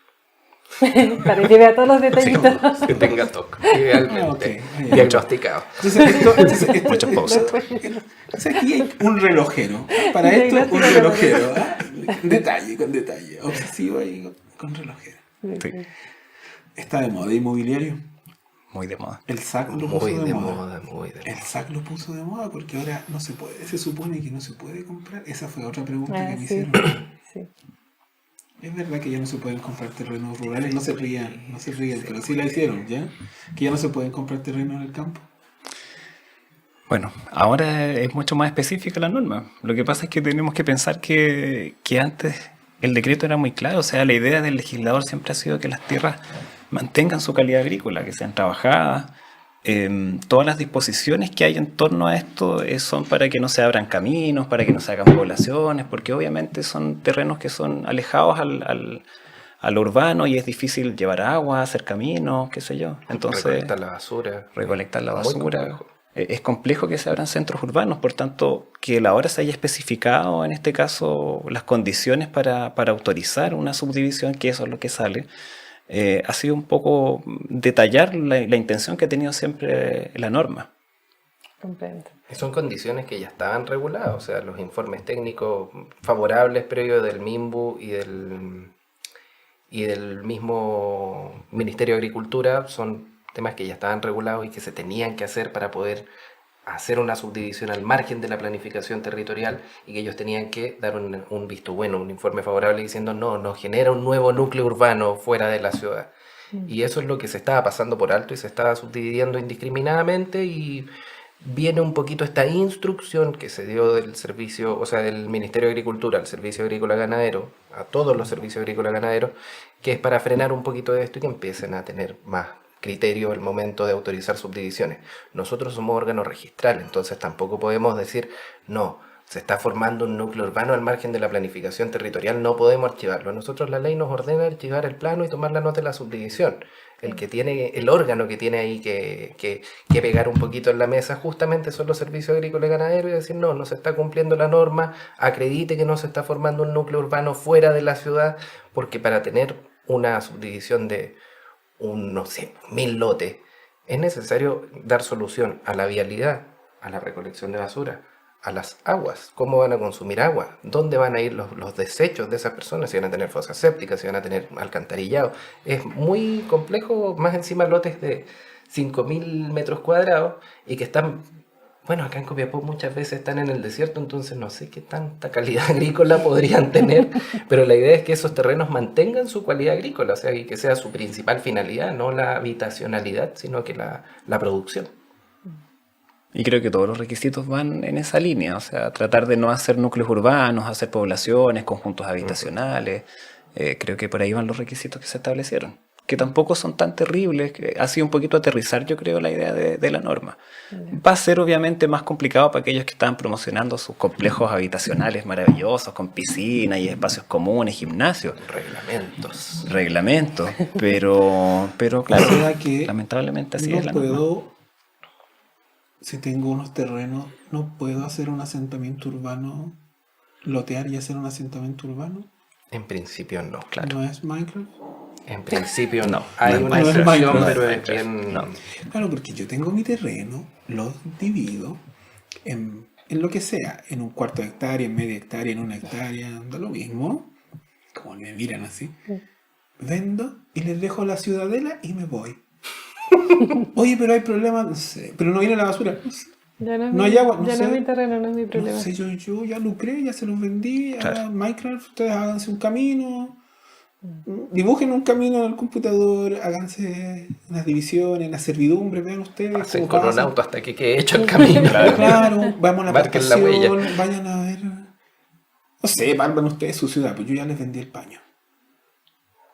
Para que vea todos los detallitos. Que tenga TOC, idealmente. Ah, ok. Diagnosticado. Entonces, Muchos posts. entonces aquí hay un relojero. Para esto, un relojero. ¿Ah? Detalle, con detalle. Obsesivo y con relojero. Sí, Está de moda inmobiliario. muy de moda. El SAC lo puso Muy de de moda. moda, muy de El moda. SAC lo puso de moda porque ahora no se puede. Se supone que no se puede comprar. Esa fue otra pregunta que me Sí. hicieron. Sí. Es verdad que ya no se pueden comprar terrenos rurales. No se rían, pero sí la hicieron, ¿ya? Que ya no se pueden comprar terrenos en el campo. Bueno, ahora es mucho más específica la norma. Lo que pasa es que tenemos que pensar que antes el decreto era muy claro. O sea, la idea del legislador siempre ha sido que las tierras mantengan su calidad agrícola, que sean trabajadas. Todas las disposiciones que hay en torno a esto son para que no se abran caminos, para que no se hagan poblaciones, porque obviamente son terrenos que son alejados al urbano y es difícil llevar agua, hacer caminos, qué sé yo. Entonces, Recolectar la basura. recolectar la Muy basura. complejo. Es complejo que se abran centros urbanos, por tanto, que la hora se haya especificado, en este caso, las condiciones para autorizar una subdivisión, que eso es lo que sale, ha sido un poco detallar la intención que ha tenido siempre la norma. Comprendo. Y son condiciones que ya estaban reguladas, o sea, los informes técnicos favorables previos del MIMBU y del mismo Ministerio de Agricultura son temas que ya estaban regulados y que se tenían que hacer para poder hacer una subdivisión al margen de la planificación territorial y que ellos tenían que dar un visto bueno, un informe favorable diciendo no genera un nuevo núcleo urbano fuera de la ciudad. Y eso es lo que se estaba pasando por alto y se estaba subdividiendo indiscriminadamente y viene un poquito esta instrucción que se dio del servicio, o sea, del Ministerio de Agricultura al Servicio Agrícola Ganadero, a todos los servicios agrícola ganaderos, que es para frenar un poquito de esto y que empiecen a tener más criterio el momento de autorizar subdivisiones. Nosotros somos órgano registral, entonces tampoco podemos decir, no, se está formando un núcleo urbano al margen de la planificación territorial, no podemos archivarlo. Nosotros la ley nos ordena archivar el plano y tomar la nota de la subdivisión. El órgano que tiene ahí que pegar un poquito en la mesa justamente son los servicios agrícolas y ganaderos y decir, no se está cumpliendo la norma, acredite que no se está formando un núcleo urbano fuera de la ciudad, porque para tener una subdivisión de no sé, 1000 lotes, es necesario dar solución a la vialidad, a la recolección de basura, a las aguas, cómo van a consumir agua, dónde van a ir los desechos de esas personas, si van a tener fosas sépticas, si van a tener alcantarillado. Es muy complejo, más encima lotes de 5000 metros cuadrados y que están, bueno, acá en Copiapó muchas veces están en el desierto, entonces no sé qué tanta calidad agrícola podrían tener, pero la idea es que esos terrenos mantengan su calidad agrícola, o sea, y que sea su principal finalidad, no la habitacionalidad, sino que la producción. Y creo que todos los requisitos van en esa línea, o sea, tratar de no hacer núcleos urbanos, hacer poblaciones, conjuntos habitacionales. Creo que por ahí van los requisitos que se establecieron, que tampoco son tan terribles, que ha sido un poquito aterrizar, yo creo, la idea de la norma. Va a ser obviamente más complicado para aquellos que están promocionando sus complejos habitacionales maravillosos, con piscina y espacios comunes, gimnasios, reglamentos, pero claro, O sea que lamentablemente así no es la norma. puedo, si tengo unos terrenos, no puedo hacer un asentamiento urbano, lotear y hacer un asentamiento urbano. En principio no. Claro. ¿No es Minecraft? En principio no. No, Hay no una es excepción, Minecraft. pero es bien... No. Claro, porque yo tengo mi terreno, lo divido en lo que sea, en un cuarto de hectárea, en media hectárea, en una hectárea, da lo mismo, como me miran así. Vendo y les dejo la ciudadela y me voy. Oye, pero hay problemas, no sé, pero no viene la basura. No sé. Ya no es No mi, hay agua, no ya sé. no es mi terreno, no es mi problema. No sé, yo ya lucré, ya se los vendí Claro. a Minecraft, ustedes háganse un camino. Dibujen un camino en el computador, háganse unas divisiones, las servidumbres, vean ustedes. Pasen cómo con un pasan. auto hasta que quede hecho el camino. Claro, vamos a la Marquen la huella. plantación, vayan a ver. No sé, barban ustedes su ciudad, pues yo ya les vendí el paño.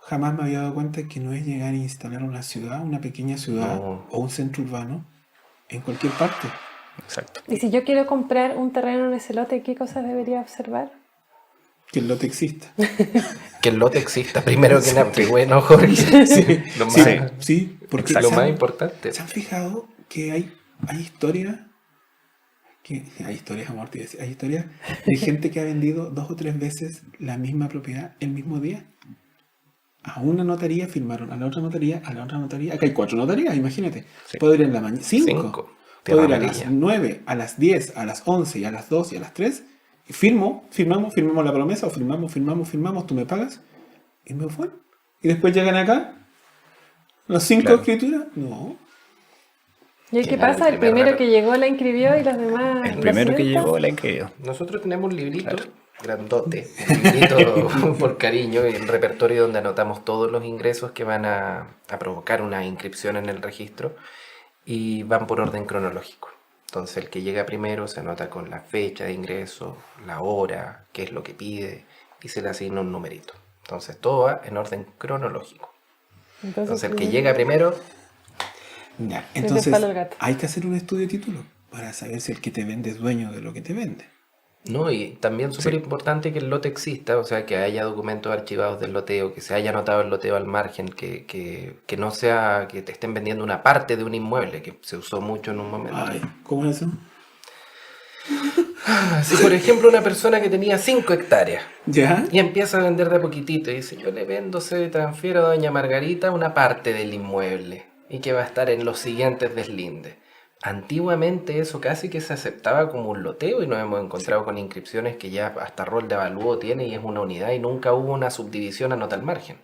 Jamás me había dado cuenta que no es llegar a instalar una ciudad, una pequeña ciudad No. o un centro urbano en cualquier parte. Exacto. Y si yo quiero comprar un terreno en ese lote, ¿qué cosas debería observar? Que el lote exista. Que el lote exista, primero que nada. Qué bueno, Jorge. Lo más, Sí, porque lo se más han- importante. ¿Se han fijado que hay historias? Hay historias, amor, te iba a decir, hay historias de gente que ha vendido 2 o 3 veces la misma propiedad el mismo día. A una notaría firmaron, a la otra notaría, a la otra notaría. Acá hay 4 notarías, imagínate. Sí. Puedo ir en la mañana, 5. Cinco. Puedo ir Tierra a las amarilla. 9, a las 10, a las 11 y a las 2 y a las 3. Y firmamos la promesa, o firmamos, tú me pagas. Y me fue. Y después llegan acá, los 5 Claro. escrituras. No. ¿Y el qué Claro, pasa? El primer primero raro. que llegó la inscribió y los demás... El lo primero que sientan. llegó la inscribió. Nosotros tenemos un librito grandote, un librito por cariño, y el repertorio donde anotamos todos los ingresos que van a provocar una inscripción en el registro, y van por orden cronológico. Entonces el que llega primero se anota con la fecha de ingreso, la hora, qué es lo que pide, y se le asigna un numerito. Entonces todo va en orden cronológico. Entonces el que llega primero, Ya, Es entonces de palo el gato. hay que hacer un estudio de título para saber si el que te vende es dueño de lo que te vende. ¿no? Y también súper importante que el lote exista, o sea, que haya documentos archivados del loteo, que se haya anotado el loteo al margen, que no sea que te estén vendiendo una parte de un inmueble, que se usó mucho en un momento. Ay, ¿cómo es eso? Si por ejemplo una persona que tenía 5 hectáreas ¿Ya? y empieza a vender de a poquitito y dice, yo le vendo, se transfiero a doña Margarita una parte del inmueble y que va a estar en los siguientes deslindes. Antiguamente eso casi que se aceptaba como un loteo, y nos hemos encontrado con inscripciones que ya hasta rol de avalúo tiene y es una unidad, y nunca hubo una subdivisión a nota al margen.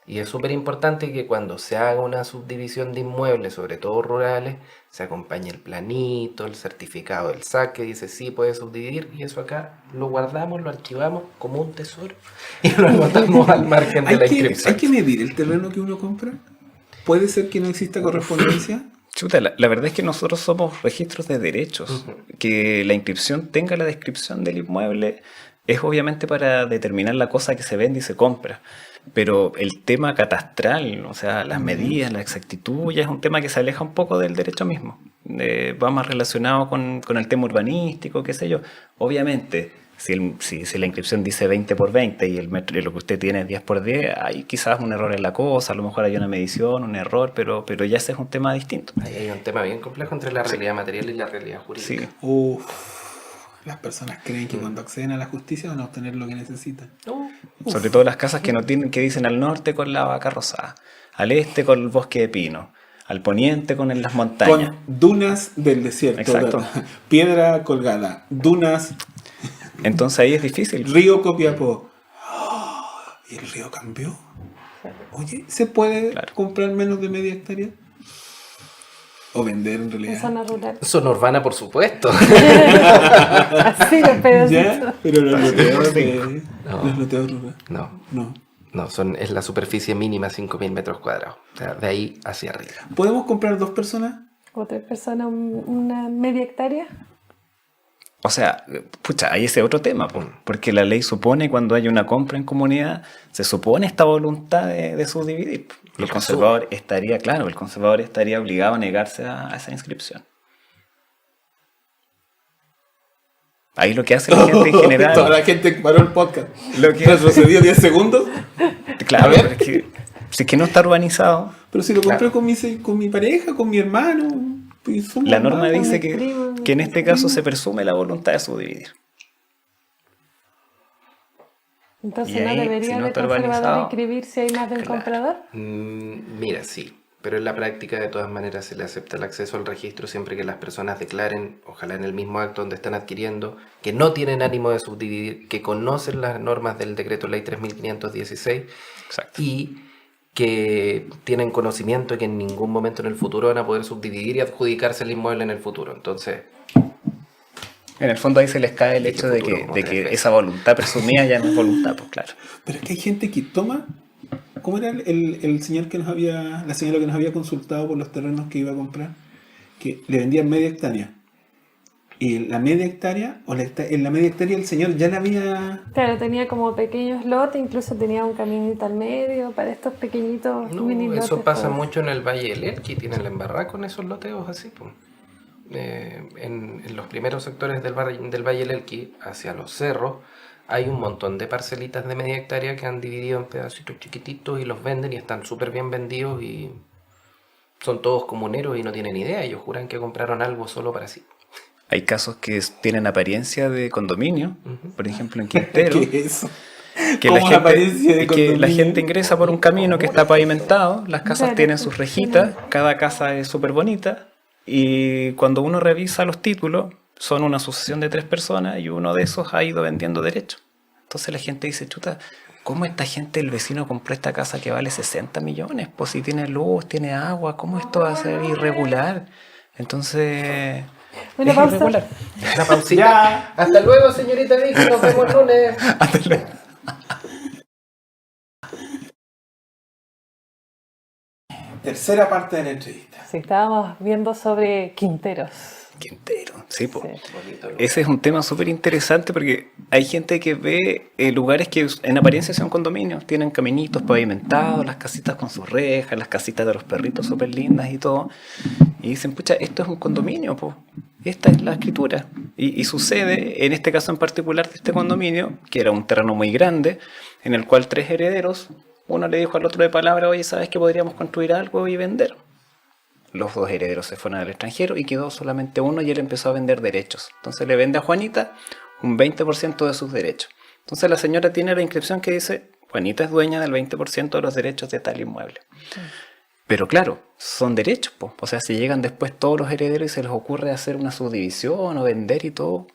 Y es súper importante que cuando se haga una subdivisión de inmuebles, sobre todo rurales, se acompañe el planito, el certificado del SAC que dice sí puede subdividir, y eso acá lo guardamos, lo archivamos como un tesoro y lo anotamos al margen de la inscripción. ¿Hay que medir el terreno que uno compra? ¿Puede ser que no exista correspondencia? Chuta, la verdad es que nosotros somos registros de derechos. Que la inscripción tenga la descripción del inmueble es obviamente para determinar la cosa que se vende y se compra. Pero el tema catastral, o sea, las medidas, la exactitud, ya es un tema que se aleja un poco del derecho mismo. Va más relacionado con el tema urbanístico, qué sé yo. Obviamente, si la inscripción dice 20 por 20 y el metro, lo que usted tiene es 10 por 10, hay quizás un error en la cosa, a lo mejor hay una medición, un error, pero ya ese es un tema distinto. Ahí hay un tema bien complejo entre la realidad material y la realidad jurídica. Sí. Las personas creen que cuando acceden a la justicia van a obtener lo que necesitan. No, Sobre todo las casas que no tienen, que dicen al norte con la vaca rosada, al este con el bosque de pino, al poniente con las montañas. Con dunas del desierto. Exacto. Piedra colgada. Dunas, Entonces ahí es difícil. río Copiapó. ¿Y el río cambió? Oye, ¿se puede Claro. comprar menos de media hectárea? O vender en En realidad. zona rural. zona urbana, por supuesto. Así los pedacitos. ¿Ya? Pero los loteos No. los loteos rurales. No, No. es la superficie mínima 5.000 metros cuadrados. O sea, de ahí hacia arriba. ¿Podemos comprar 2 personas? O 3 personas, una media hectárea. O sea, pucha, ahí ese otro tema, porque la ley supone cuando hay una compra en comunidad, se supone esta voluntad de subdividir. Y el conservador estaría, claro, el conservador estaría obligado a negarse a esa inscripción. Ahí lo que hace la gente en general. Toda la gente paró el podcast. Lo que- Retrocedió 10 segundos. Claro, A ver. pero si es que no está urbanizado, Pero si lo compré Claro. con mi pareja, con mi hermano. Y somos la norma hermanos. dice primo, que en este caso se presume la voluntad de subdividir. Entonces Y no ahí, debería si no el está conservador urbanizado, inscribir si hay más de un claro. comprador. Mira, sí, pero en la práctica de todas maneras se le acepta el acceso al registro siempre que las personas declaren, ojalá en el mismo acto donde están adquiriendo, que no tienen ánimo de subdividir, que conocen las normas del decreto ley 3516 Exacto. y que tienen conocimiento que en ningún momento en el futuro van a poder subdividir y adjudicarse el inmueble en el futuro. Entonces, En el fondo ahí se les cae el Y hecho futuro de como que tres veces. esa voluntad presumida ya no es voluntad, pues claro. Pero es que hay gente que toma ¿Cómo era el señor que nos había, la señora que nos había consultado por los terrenos que iba a comprar? Que le vendían media hectárea. Y la media hectárea, en la media hectárea el señor ya la había... Claro, tenía como pequeños lotes, incluso tenía un caminito al medio para estos pequeñitos mini No, lotes. eso pasa pues. mucho en el Valle del Elqui, tienen la embarrada con esos loteos así. Pues. En los primeros sectores del Valle del Elqui, hacia los cerros, hay un montón de parcelitas de media hectárea que han dividido en pedacitos chiquititos y los venden y están súper bien vendidos y son todos comuneros y no tienen idea, ellos juran que compraron algo solo para sí. Hay casos que tienen apariencia de condominio, por ejemplo en Quintero, ¿Qué es eso? que ¿Cómo apariencia de que la condominio? gente ingresa por un camino que está pavimentado, las casas Claro, tienen sus rejitas, cada casa es súper bonita, y cuando uno revisa los títulos, son una asociación de 3 personas y uno de esos ha ido vendiendo derechos. Entonces la gente dice, chuta, ¿cómo esta gente, el vecino compró esta casa que vale 60 millones? Pues si tiene luz, tiene agua, ¿cómo esto va a ser irregular? Entonces... Una es pausa. irregular. Una pausita. Ya. Hasta luego, señorita Vicky, nos vemos el lunes. Hasta luego. Tercera parte de la entrevista. Sí, estábamos viendo sobre quinteros. Quintero, sí, po. Sí. Bonito, ¿no? Ese es un tema súper interesante porque hay gente que ve lugares que en apariencia son condominios, tienen caminitos pavimentados, las casitas con sus rejas, las casitas de los perritos súper lindas y todo, y dicen, pucha, esto es un condominio, po. Esta es la escritura. Y sucede, en este caso en particular de este condominio, que era un terreno muy grande, en el cual 3 herederos, uno le dijo al otro de palabra, oye, ¿sabes que podríamos construir algo y vender? Los 2 herederos se fueron al extranjero y quedó solamente uno y él empezó a vender derechos. Entonces le vende a Juanita un 20% de sus derechos. Entonces la señora tiene la inscripción que dice, Juanita es dueña del 20% de los derechos de tal inmueble. Pero claro, son derechos, po. O sea, si llegan después todos los herederos y se les ocurre hacer una subdivisión o vender y todo,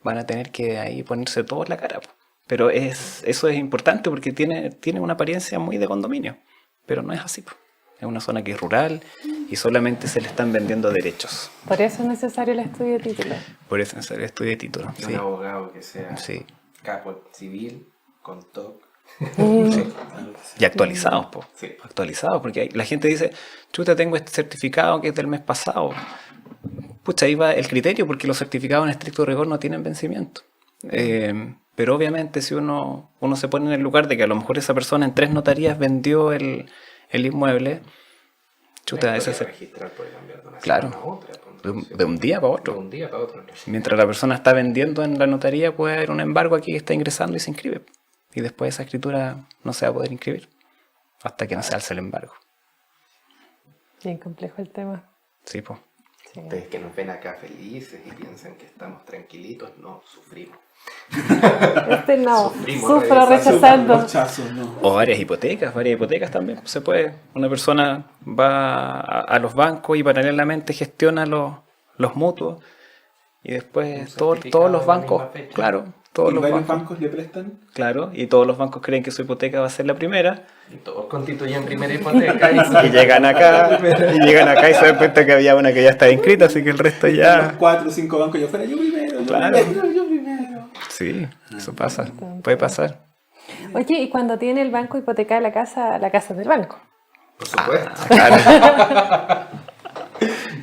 van a tener que ahí ponerse todo en la cara, po. Pero eso es importante porque tiene una apariencia muy de condominio, pero no es así, po. Es una zona que es rural y solamente se le están vendiendo derechos. Por eso es necesario el estudio de título. Por eso es el estudio de título. Y Sí. un abogado que sea Sí. capo civil, con TOC. Sí. Y actualizados, po. Sí. Actualizados, porque la gente dice, chuta, tengo este certificado que es del mes pasado. Pucha, ahí va el criterio, porque los certificados en estricto rigor no tienen vencimiento. Pero obviamente si uno se pone en el lugar de que a lo mejor esa persona en 3 notarías vendió el inmueble, chuta, ese es registrar puede cambiar de una Claro. semana a otra. de un día para De otro. un día para otro. Mientras la persona está vendiendo en la notaría, puede haber un embargo aquí que está ingresando y se inscribe. Y después esa escritura no se va a poder inscribir hasta que no se alce el embargo. Bien complejo el tema. Sí, pues. Sí. Ustedes que nos ven acá felices y piensan que estamos tranquilitos, no, sufrimos. Este no, Sufrimos sufro revisando. rechazando. Los chazos, no. O varias hipotecas también se puede. Una persona va a los bancos y paralelamente gestiona los mutuos y después todos certificado los de la bancos, misma fecha. claro, todos ¿Y los varios bancos, bancos le prestan? claro, y todos los bancos creen que su hipoteca va a ser la primera Y todos constituyen primera hipoteca y llegan acá y se dan cuenta que había una que ya estaba inscrita, así que el resto Los ya. 4 o 5 bancos yo fuera, yo primero, Claro. yo primero. Sí, eso pasa, puede pasar. Oye, y cuando tiene el banco hipotecada la casa es del banco. Por supuesto. Claro.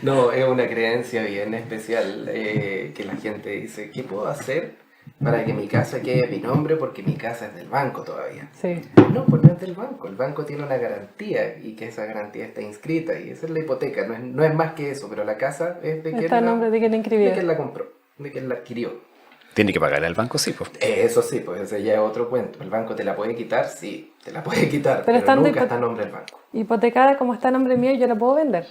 No, es una creencia bien especial que la gente dice, ¿qué puedo hacer para que mi casa quede a mi nombre? Porque mi casa es del banco todavía. Sí. No, pues no es del banco. El banco tiene una garantía y que esa garantía está inscrita y esa es la hipoteca. No es más que eso, pero la casa es de quien, Está a nombre de quien la inscribió. de quien la compró, de quien la adquirió. Tiene que pagarle al banco, sí, pues. Eso sí, pues ese ya es otro cuento. ¿El banco te la puede quitar? Sí, te la puede quitar, Pero pero estando nunca está a nombre del banco. Hipotecada como está a nombre mío, yo la puedo vender.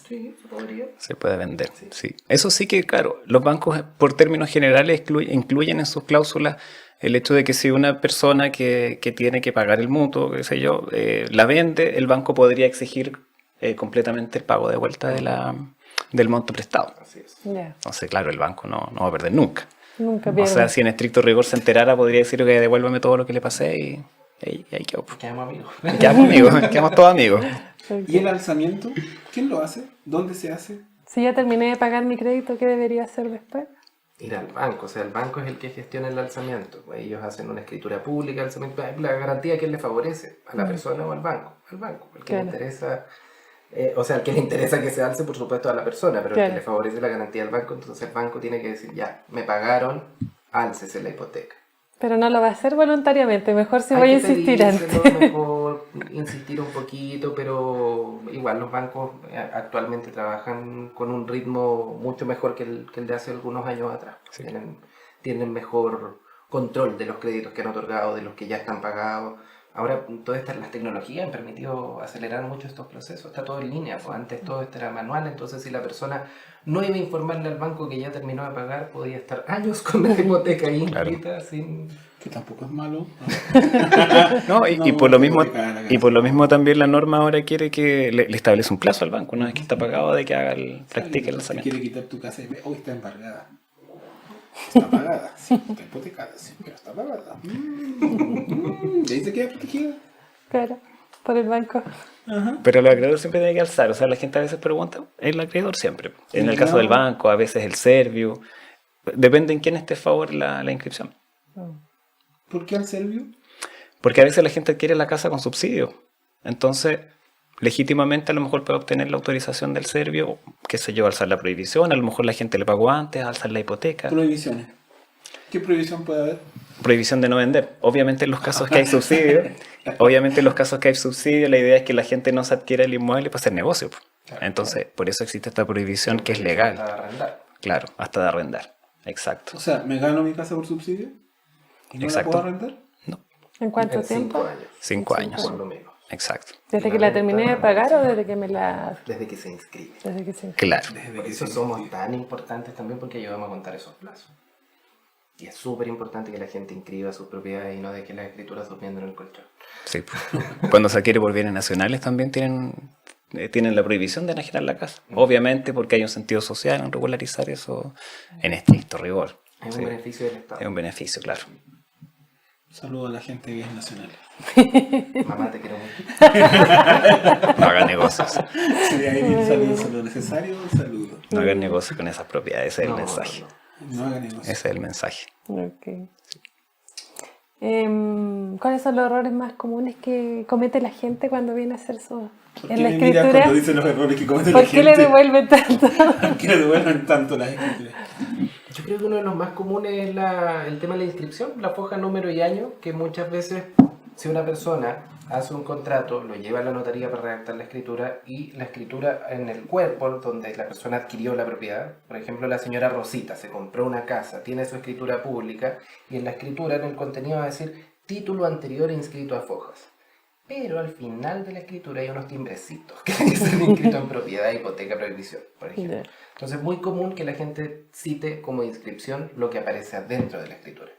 Sí, se podría. Se puede vender, sí. Eso sí que, claro, los bancos por términos generales incluyen en sus cláusulas el hecho de que si una persona que tiene que pagar el mutuo, qué sé yo, la vende, el banco podría exigir completamente el pago de vuelta del monto prestado. Así es. Ya. Entonces, claro, el banco no va a perder nunca. Nunca O pierde. sea, si en estricto rigor se enterara, podría decir que devuélveme todo lo que le pasé y ahí quedó. Quedamos amigos. Quedamos amigos, quedamos todos amigos. ¿Y el alzamiento? ¿Quién lo hace? ¿Dónde se hace? Si ya terminé de pagar mi crédito, ¿qué debería hacer después? ir al banco. O sea, el banco es el que gestiona el alzamiento. Pues ellos hacen una escritura pública, alzamiento. La garantía, ¿a quién le favorece? ¿A la persona o al banco? Al banco. El que le interesa... o sea, al que le interesa que se alce, por supuesto, a la persona, pero el que le favorece la garantía al banco, entonces el banco tiene que decir, ya, me pagaron, álcese la hipoteca. Pero no lo va a hacer voluntariamente, mejor si Hay voy a que insistir pedírselo, antes. mejor insistir un poquito, pero igual los bancos actualmente trabajan con un ritmo mucho mejor que el de hace algunos años atrás. Sí. Tienen mejor control de los créditos que han otorgado, de los que ya están pagados. Ahora todas las tecnologías han permitido acelerar mucho estos procesos, está todo en línea, pues antes todo esto era manual, entonces si la persona no iba a informarle al banco que ya terminó de pagar, podía estar años con la hipoteca ahí inscrita sin... Que tampoco es malo. No, y No, por lo no mismo, te cae la y por lo cabeza. mismo también la norma ahora quiere que le establece un plazo al banco, una vez que está pagado, de que haga practique el Te lanzamiento. quiere quitar tu casa y ve, hoy está embargada. Está pagada, sí, está hipotecada, sí, pero está pagada. Y ahí se queda protegida. Claro, por el banco. Pero el acreedor siempre tiene que alzar, o sea, la gente a veces pregunta, el acreedor siempre. En el caso del banco, a veces el Serviu, depende en quién esté a favor la inscripción. ¿Por qué al Serviu? Porque a veces la gente adquiere la casa con subsidio. Entonces, legítimamente a lo mejor puede obtener la autorización del Serviu, qué sé yo, alzar la prohibición, a lo mejor la gente le pagó antes, alzar la hipoteca. Prohibiciones. ¿Qué prohibición puede haber? Prohibición de no vender. Obviamente en los casos que hay subsidio, la idea es que la gente no se adquiera el inmueble para hacer negocio. Entonces, por eso existe esta prohibición que es legal. Para arrendar. Claro, hasta de arrendar. Exacto. O sea, ¿me gano mi casa por subsidio? ¿Y no Exacto. la puedo arrendar? No, ¿En cuánto En 5 tiempo? años, 5 años. por lo menos. Exacto. ¿Desde que la terminé de pagar o desde que me la... Desde que se inscribe. desde que se... Claro. Desde Por que eso se somos inscribe. tan importantes también porque ayudamos a contar esos plazos. Y es súper importante que la gente inscriba sus propiedades y no deje las escrituras durmiendo en el colchón. Sí. Cuando se adquiere por bienes nacionales también tienen la prohibición de enajenar la casa. Obviamente porque hay un sentido social en regularizar eso en estricto rigor. Es Sí. un beneficio del Estado. Es un beneficio, claro. Saludo a la gente de bienes nacionales. Mamá, te quiero mucho. No hagan negocios. Si de ahí viene el saludo necesario, un saludo. No hagan negocios con esas propiedades. Ese es el mensaje. No hagan negocio. Ese es el mensaje. Ok. ¿Cuáles son los errores más comunes que comete la gente cuando viene a hacer su... ¿Por en qué la me miras escritura? cuando dicen los errores que comete la ¿Por gente? qué le devuelven tanto? ¿Por qué le devuelven tanto las escrituras? Yo creo que uno de los más comunes es el tema de la inscripción, la foja, número y año, que muchas veces si una persona hace un contrato, lo lleva a la notaría para redactar la escritura y la escritura en el cuerpo donde la persona adquirió la propiedad, por ejemplo la señora Rosita se compró una casa, tiene su escritura pública y en la escritura, en el contenido va a decir título anterior inscrito a fojas. Pero al final de la escritura hay unos timbrecitos que dicen inscrito en propiedad, hipoteca, prohibición, por ejemplo. Entonces es muy común que la gente cite como inscripción lo que aparece adentro de la escritura.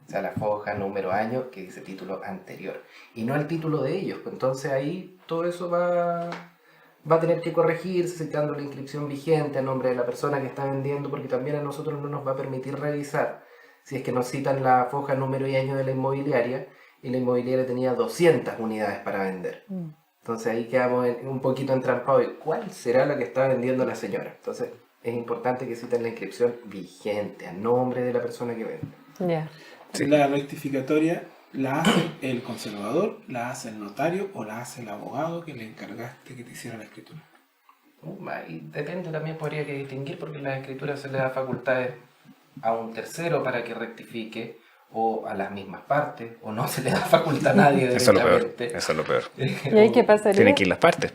O sea, la foja, número, año, que dice título anterior. Y no el título de ellos. Entonces ahí todo eso va a tener que corregirse citando la inscripción vigente a nombre de la persona que está vendiendo, porque también a nosotros no nos va a permitir revisar si es que nos citan la foja, número y año de la inmobiliaria y la inmobiliaria tenía 200 unidades para vender. Entonces ahí quedamos un poquito entrampados. ¿Cuál será la que está vendiendo la señora? Entonces es importante que citen la inscripción vigente a nombre de la persona que vende. Ya. Sí. La rectificatoria la hace el conservador, la hace el notario o la hace el abogado que le encargaste que te hiciera la escritura. Y depende, también podría que distinguir porque en las escrituras se le da facultades a un tercero para que rectifique o a las mismas partes o no se le da facultad a nadie Eso es lo peor. directamente. Eso es lo peor. ¿Y ahí qué pasaría? Tienen que ir las partes.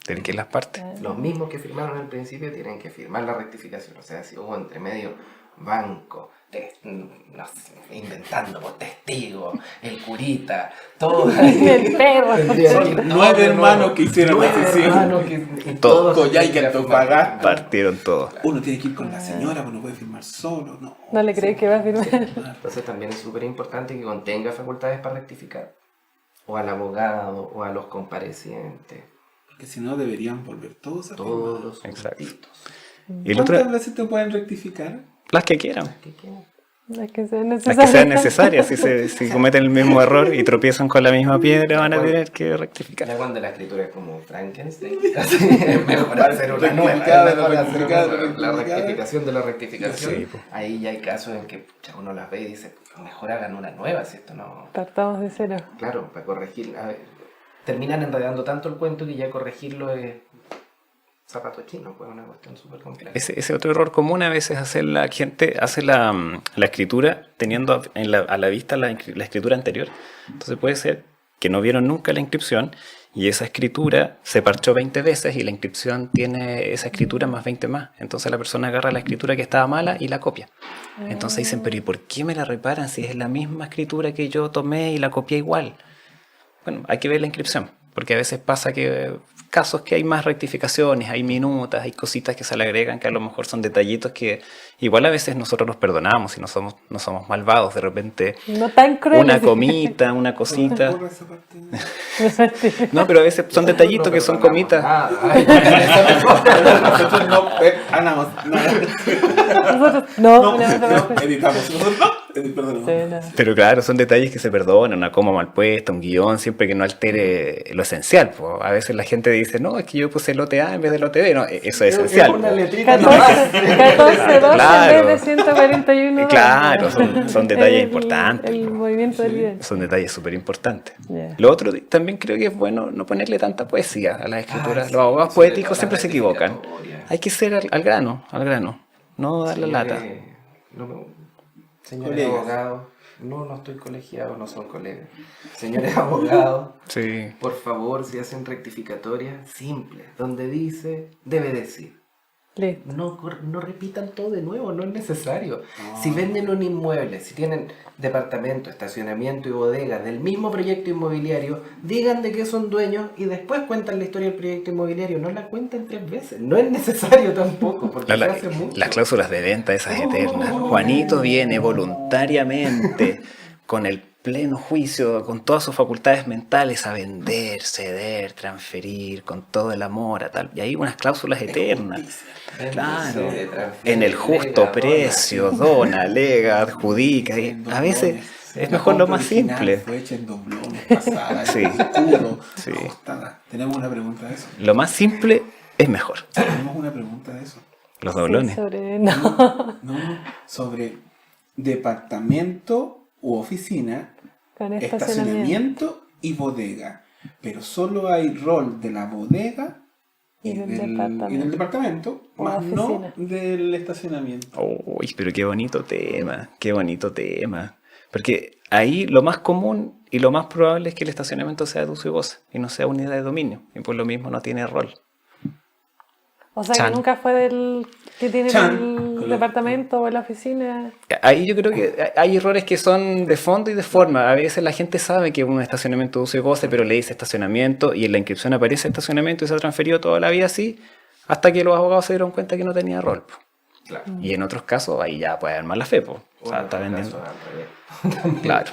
Tienen que ir las partes. Los mismos que firmaron al principio tienen que firmar la rectificación. O sea, si hubo entre medio banco, no sé, inventando por testigo, el curita, todo. El perro. Son 9 hermanos que hicieron la sesión. Todos. Collay que Antofagasta. Partieron todos. Uno tiene que ir con la señora, pues no puede firmar solo. No le crees que va a firmar. Entonces también es súper importante que contenga facultades para rectificar. O al abogado, o a los comparecientes. Porque si no deberían volver todos a Todos firmar. los Exacto. juntitos. Y el otro, ¿Cuántas veces te pueden rectificar? las que quieran. ¿Qué quieren? Las que sean Las que necesarias. sean necesarias. Si cometen el mismo error y tropiezan con la misma piedra, van a tener que rectificar. Ya cuando la escritura es como Frankenstein, así, es mejor hacer una nueva, es mejor hacer la rectificación de la rectificación. Sí, po. Ahí ya hay casos en que pucha, uno las ve y dice, mejor hagan una nueva, si esto no... Partamos de cero. Claro, para corregir. A ver, terminan enredando tanto el cuento que ya corregirlo es zapato chino, pues una cuestión súper compleja. Ese otro error común a veces la gente hace la escritura teniendo a la vista la escritura anterior. Entonces puede ser que no vieron nunca la inscripción y esa escritura se parchó 20 veces y la inscripción tiene esa escritura más 20 más. Entonces la persona agarra la escritura que estaba mala y la copia. Entonces dicen, pero ¿y por qué me la reparan si es la misma escritura que yo tomé y la copié igual? Bueno, hay que ver la inscripción, porque a veces pasa que casos que hay más rectificaciones, hay minutas, hay cositas que se le agregan que a lo mejor son detallitos que igual a veces nosotros los perdonamos y no somos malvados. De repente No tan crueles. una comita, una cosita. Borra esa parte. No, pero a veces son detallitos que son comitas. Nosotros no ganamos nada. Nosotros No, no. editamos. Nosotros no. Perdón. Sí, no. Pero claro, son detalles que se perdonan, una coma mal puesta, un guión, siempre que no altere lo esencial. Po. A veces la gente dice, no, es que yo puse el OTA en vez del OTD. No, eso es esencial. Una Po. letrita 14, 2 Claro. en vez de 141. Claro, son detalles El- importantes. El Po. movimiento del video. Son detalles súper importantes. Yeah. Lo otro, también creo que es bueno no ponerle tanta poesía a las escrituras. sí, Los abogados sobre poéticos todo siempre la se equivocan. rectificatoria. Hay que ser al grano, no dar la lata. Señores Colegas. abogados, no estoy colegiado, no son colegas. Señores abogados, Sí. por favor, si hacen rectificatorias simples, donde dice, debe decir. Listo. No repitan todo de nuevo, no es necesario. Si venden un inmueble, si tienen departamento, estacionamiento y bodegas del mismo proyecto inmobiliario, digan de qué son dueños y después cuentan la historia del proyecto inmobiliario. No la cuenten 3 veces. No es necesario tampoco, porque se hace mucho. Las cláusulas de venta, esas eternas. Juanito viene voluntariamente, con el pleno juicio, con todas sus facultades mentales, a vender, ceder, transferir, con todo el amor, a tal. Y hay unas cláusulas eternas. Claro, en el justo precio, dona, lega, adjudica. Y a veces es mejor lo más simple. Fue hecha en doblones, pasada, Sí. escudo, Sí. ajustada. Tenemos una pregunta de eso. Lo más simple es mejor. Tenemos una pregunta de eso. Los doblones. No, sobre departamento u oficina, Con estacionamiento. estacionamiento y bodega. Pero solo hay rol de la bodega Y del departamento, O más no oficina. del estacionamiento. Uy, pero qué bonito tema. Porque ahí lo más común y lo más probable es que el estacionamiento sea de uso y goce y no sea unidad de dominio. Y por lo mismo no tiene rol. O sea Chan. que nunca fue del que tiene Chan. el departamento o la oficina. Ahí yo creo que hay errores que son de fondo y de forma. A veces la gente sabe que es un estacionamiento de uso y goce, pero le dice estacionamiento y en la inscripción aparece estacionamiento y se ha transferido toda la vida así, hasta que los abogados se dieron cuenta que no tenía rol. Po. Claro. Y en otros casos ahí ya puede haber más la fe. Po. O sea, está vendiendo. Claro.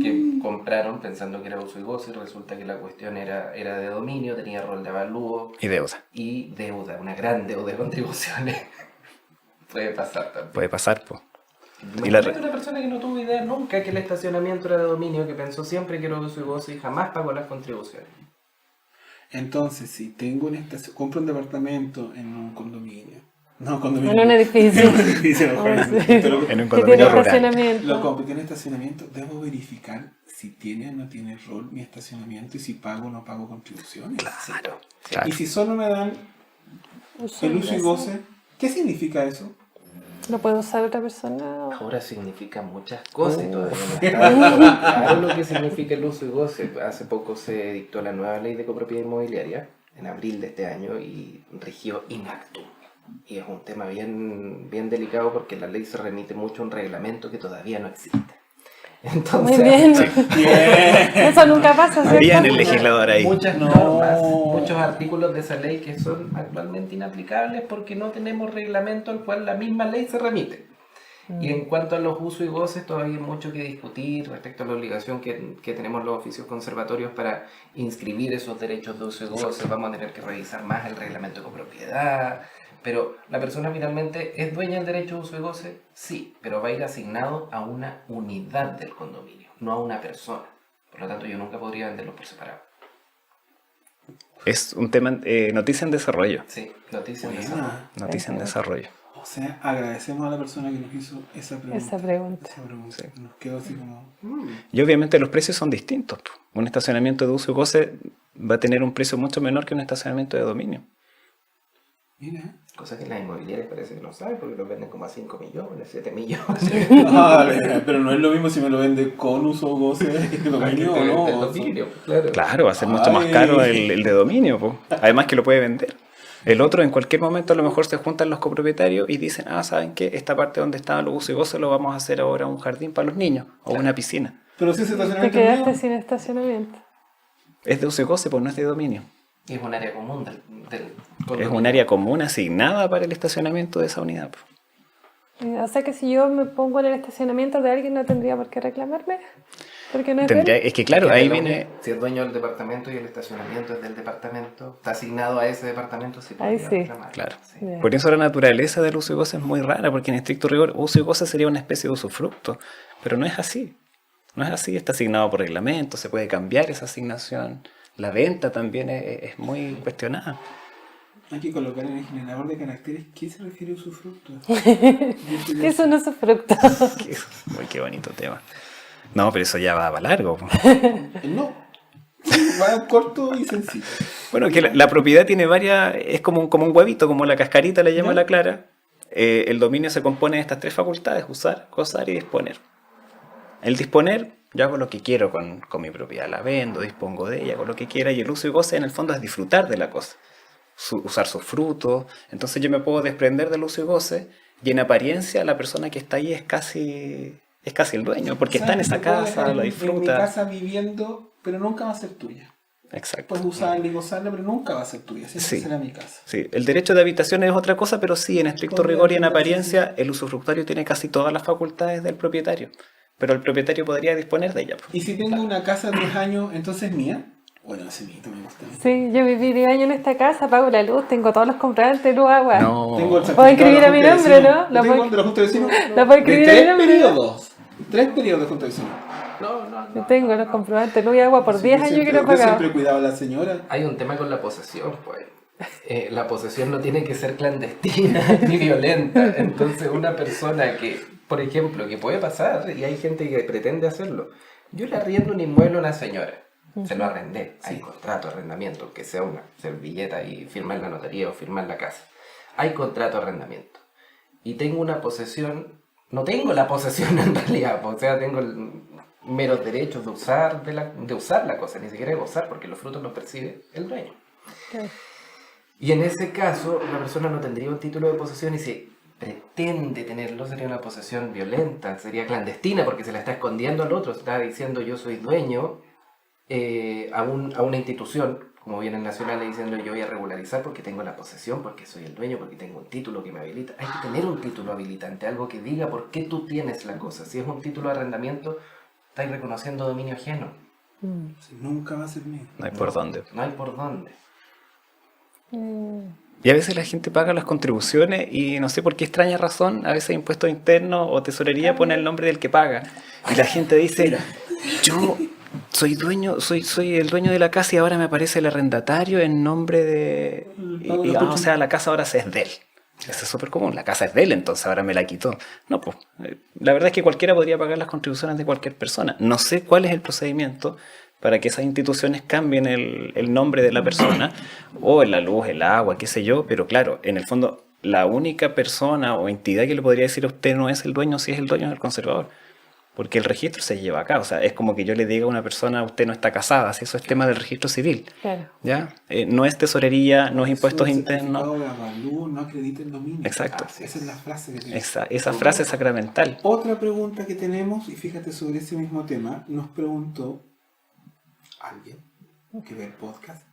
Que compraron pensando que era uso y goce, y resulta que la cuestión era de dominio, tenía rol de avalúo Y deuda. y deuda, una gran deuda de contribuciones. Puede pasar también. Puede pasar, po. Y la Imagínate una persona que no tuvo idea nunca que el estacionamiento era de dominio, que pensó siempre que era uso y goce y jamás pagó las contribuciones. Entonces, si tengo compro un departamento en un condominio. No, condominio. En un edificio. En un edificio, mejor Ah, dicho. sí. Pero En un Que tiene condominio rural. estacionamiento. lo compro, tiene estacionamiento. Debo verificar si tiene o no tiene rol mi estacionamiento y si pago o no pago contribuciones. Claro. Y si solo me dan el uso y goce, ¿qué significa eso? ¿Lo puede usar otra persona? Ahora significa muchas cosas y todavía no está claro lo que significa el uso y goce. Hace poco se dictó la nueva ley de copropiedad inmobiliaria, en abril de este año, y rigió in actum. Y es un tema bien delicado porque la ley se remite mucho a un reglamento que todavía no existe. Entonces, Muy bien. Eso nunca pasa, ¿cierto? Bien el legislador ahí. muchas normas, muchos artículos de esa ley que son actualmente inaplicables porque no tenemos reglamento al cual la misma ley se remite. Y en cuanto a los usos y goces, todavía hay mucho que discutir respecto a la obligación que tenemos los oficios conservatorios para inscribir esos derechos de uso y goce. Vamos a tener que revisar más el reglamento de copropiedad, Pero la persona finalmente es dueña del derecho de uso y goce, sí, pero va a ir asignado a una unidad del condominio, no a una persona. Por lo tanto, yo nunca podría venderlos por separado. Es un tema, noticia en desarrollo. Sí, noticia en Buena. desarrollo. Noticia en desarrollo. O sea, agradecemos a la persona que nos hizo esa pregunta. Esa pregunta. Sí. Nos quedó así como... Y obviamente los precios son distintos. Un estacionamiento de uso y goce va a tener un precio mucho menor que un estacionamiento de dominio. Mira. Cosa que las inmobiliarias parece que no saben porque los venden como a 5 millones, 7 millones. Pero no es lo mismo si me lo vende con uso o goce de dominio o no. El dominio, claro. Claro, va a ser mucho más caro el de dominio. Po. Además que lo puede vender. El otro en cualquier momento a lo mejor se juntan los copropietarios y dicen, ¿saben qué? Esta parte donde estaban los uso y goce lo vamos a hacer ahora un jardín para los niños o una piscina. Pero si ese Te estacionamiento quedaste mío, sin estacionamiento. Es de uso y goce, pues no es de dominio. Y es un área común del Es condominio. un área común asignada para el estacionamiento de esa unidad. Po. O sea que si yo me pongo en el estacionamiento de alguien no tendría por qué reclamarme. Porque no es de Tendría, él. es que claro, Que ahí el viene... Si es dueño del departamento y el estacionamiento es del departamento, está asignado a ese departamento, sí Ahí podría sí. reclamar. Claro. Sí. Ya. Por eso la naturaleza del uso y goce es muy rara, porque en estricto rigor uso y goce sería una especie de usufructo, pero no es así. No es así, está asignado por reglamento, se puede cambiar esa asignación. La venta también es muy cuestionada. hay que colocar en el generador de caracteres qué se refiere a usufructo. ¿Qué es un usufructo? Uy, qué bonito tema. No, pero eso ya va largo. Po. No. Va corto y sencillo. Bueno, que la propiedad tiene varias, es como un huevito, como la cascarita le llama ¿Ya? la Clara. El dominio se compone de estas tres facultades, usar, gozar y disponer. El disponer, yo hago lo que quiero con mi propiedad, la vendo, dispongo de ella, hago lo que quiera, y el uso y goce en el fondo es disfrutar de la cosa, usar sus frutos. Entonces yo me puedo desprender del uso y goce, y en apariencia la persona que está ahí es casi el dueño, porque está en esa Te puedo dejar casa, la en mi disfruta. casa viviendo, pero nunca va a ser tuya. Exacto. Puedes usarla y gozarla, pero nunca va a ser tuya. Siempre Sí. será mi casa. Sí, el derecho de habitación es otra cosa, pero sí, en estricto Podría rigor y en tener, apariencia, el usufructuario tiene casi todas las facultades del propietario, pero el propietario podría disponer de ella. Po. Y si tengo una casa de 10 años, ¿entonces es mía? Bueno, ese mito me gusta. Sí, yo viví 10 años en esta casa, pago la luz, tengo todos los comprobantes de luz, agua. No, Tengo el Puedo escribir a mi certificado de nombre, junta de ¿no? vecinos. Lo Tengo puedo- el de la junta de vecinos. lo puedo escribir de a mi 3 nombre, periodos. 3 periodos de junta de vecinos. Yo tengo los comprobantes de luz y agua por 10 años que no he Yo pagado. siempre cuidaba a la señora. Hay un tema con la posesión, pues. La posesión no tiene que ser clandestina ni violenta. Entonces una persona que, por ejemplo, que puede pasar, y hay gente que pretende hacerlo, yo le arriendo un inmueble a una señora, se lo arrendé, hay contrato de arrendamiento, que sea una servilleta y firmar en la notaría o firmar en la casa. Hay contrato de arrendamiento. Y tengo una posesión, no tengo la posesión en realidad, o sea, tengo meros derechos de usar la cosa, ni siquiera de gozar, porque los frutos los percibe el dueño. Claro. Y en ese caso, la persona no tendría un título de posesión y si pretende tenerlo, sería una posesión violenta, sería clandestina porque se la está escondiendo al otro, está diciendo yo soy dueño a una institución, como viene el Nacional diciendo yo voy a regularizar porque tengo la posesión, porque soy el dueño, porque tengo un título que me habilita. Hay que tener un título habilitante, algo que diga por qué tú tienes la cosa. Si es un título de arrendamiento, estáis reconociendo dominio ajeno. Sí, nunca va a ser mío. no hay por dónde. No hay por dónde. Y a veces la gente paga las contribuciones y no sé por qué extraña razón, a veces impuestos internos o tesorería pone el nombre del que paga. Y la gente dice, yo soy dueño, soy el dueño de la casa y ahora me aparece el arrendatario en nombre de... o sea, la casa ahora es de él. Eso es súper común, la casa es de él, entonces ahora me la quitó. No, pues, la verdad es que cualquiera podría pagar las contribuciones de cualquier persona. No sé cuál es el procedimiento para que esas instituciones cambien el nombre de la persona, o la luz, el agua, qué sé yo, pero claro, en el fondo, la única persona o entidad que le podría decir a usted no es el dueño, si es el dueño, es el conservador. Porque el registro se lleva acá, o sea, es como que yo le diga a una persona, usted no está casada, si eso es tema del registro civil, Claro. ¿ya? No es tesorería, no es impuestos Su internos. certificado de avalúo no acredita el dominio. Exacto. Esa es la frase que tiene. Esa frase es sacramental. Otra pregunta que tenemos, y fíjate sobre ese mismo tema, nos preguntó alguien que ve el podcast,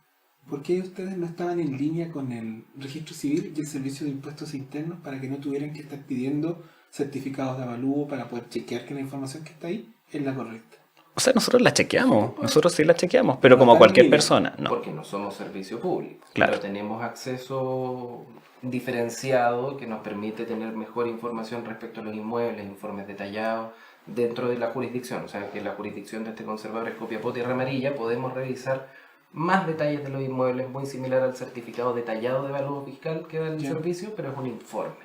¿por qué ustedes no estaban en línea con el registro civil y el servicio de impuestos internos para que no tuvieran que estar pidiendo certificados de avalúo para poder chequear que la información que está ahí es la correcta? O sea, nosotros la chequeamos, nosotros sí la chequeamos, pero No como tan cualquier libre, persona, no. Porque no somos servicio público. Claro. Pero tenemos acceso diferenciado que nos permite tener mejor información respecto a los inmuebles, informes detallados dentro de la jurisdicción. O sea, que la jurisdicción de este conservador es Copiapó Tierra Amarilla, podemos revisar más detalles de los inmuebles, muy similar al certificado detallado de valor fiscal que da el servicio, pero es un informe.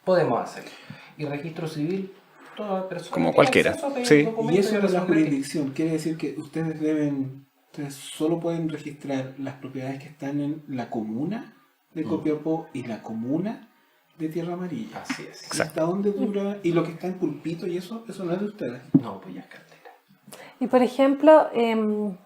Podemos hacerlo. Y registro civil, toda persona Como tiene cualquiera, acceso a pedir sí. documentos Y eso de la resolver. jurisdicción quiere decir que ustedes solo pueden registrar las propiedades que están en la comuna de Copiapó y la comuna de Tierra Amarilla. Así es. ¿Y hasta dónde dura? Y lo que está en Pulpito y eso no es de ustedes. No, pues ya es cartera. Y por ejemplo,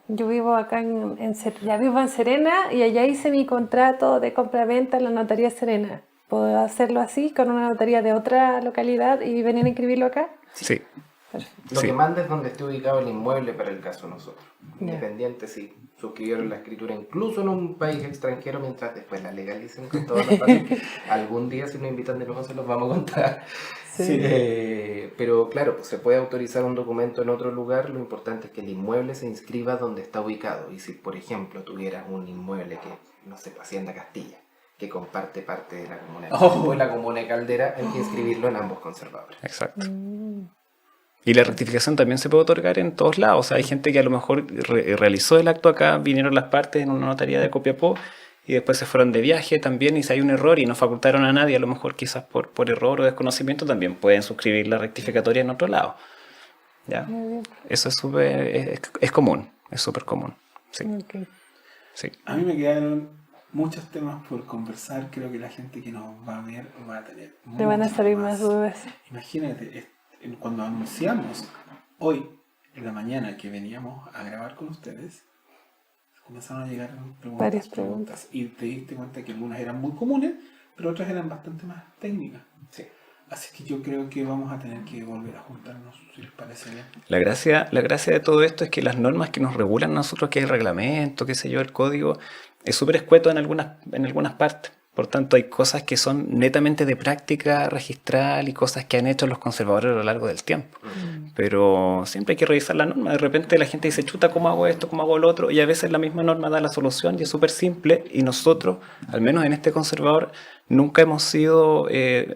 yo vivo acá ya vivo en Serena y allá hice mi contrato de compra-venta en la notaría Serena. ¿Puedo hacerlo así con una notaría de otra localidad y venir a inscribirlo acá? Sí. Lo Sí. que manda es donde esté ubicado el inmueble para el caso de nosotros. Ya. Independiente si suscribieron la escritura incluso en un país extranjero mientras después la legalicen con todos los pasos que algún día si nos invitan de nuevo se los vamos a contar. Sí. Pero claro, pues se puede autorizar un documento en otro lugar, lo importante es que el inmueble se inscriba donde está ubicado. Y si por ejemplo tuvieras un inmueble que, no sé, Hacienda Castilla, que comparte parte de la comuna de Copiapó y la comuna de Caldera, hay que inscribirlo en ambos conservadores. Exacto. Y la rectificación también se puede otorgar en todos lados. O sea, hay gente que a lo mejor realizó el acto acá, vinieron las partes en una notaría de Copiapó y después se fueron de viaje también y si hay un error y no facultaron a nadie, a lo mejor quizás por error o desconocimiento, también pueden suscribir la rectificatoria en otro lado. ¿Ya? Muy bien. Eso es común, es súper común. Sí, Ok. sí. A mí me quedaron muchos temas por conversar. Creo que la gente que nos va a ver va a tener Le van a muchas salir más dudas. Imagínate, cuando anunciamos hoy en la mañana que veníamos a grabar con ustedes, comenzaron a llegar Varias preguntas y te diste cuenta que algunas eran muy comunes, pero otras eran bastante más técnicas. Sí. Así que yo creo que vamos a tener que volver a juntarnos, si les parece bien. La gracia de todo esto es que las normas que nos regulan a nosotros, que es el reglamento, qué sé yo, el código, es súper escueto en algunas partes. Por tanto, hay cosas que son netamente de práctica registral y cosas que han hecho los conservadores a lo largo del tiempo. Pero siempre hay que revisar la norma. De repente la gente dice, chuta, ¿cómo hago esto? ¿Cómo hago lo otro? Y a veces la misma norma da la solución y es súper simple. Y nosotros, al menos en este conservador, nunca hemos sido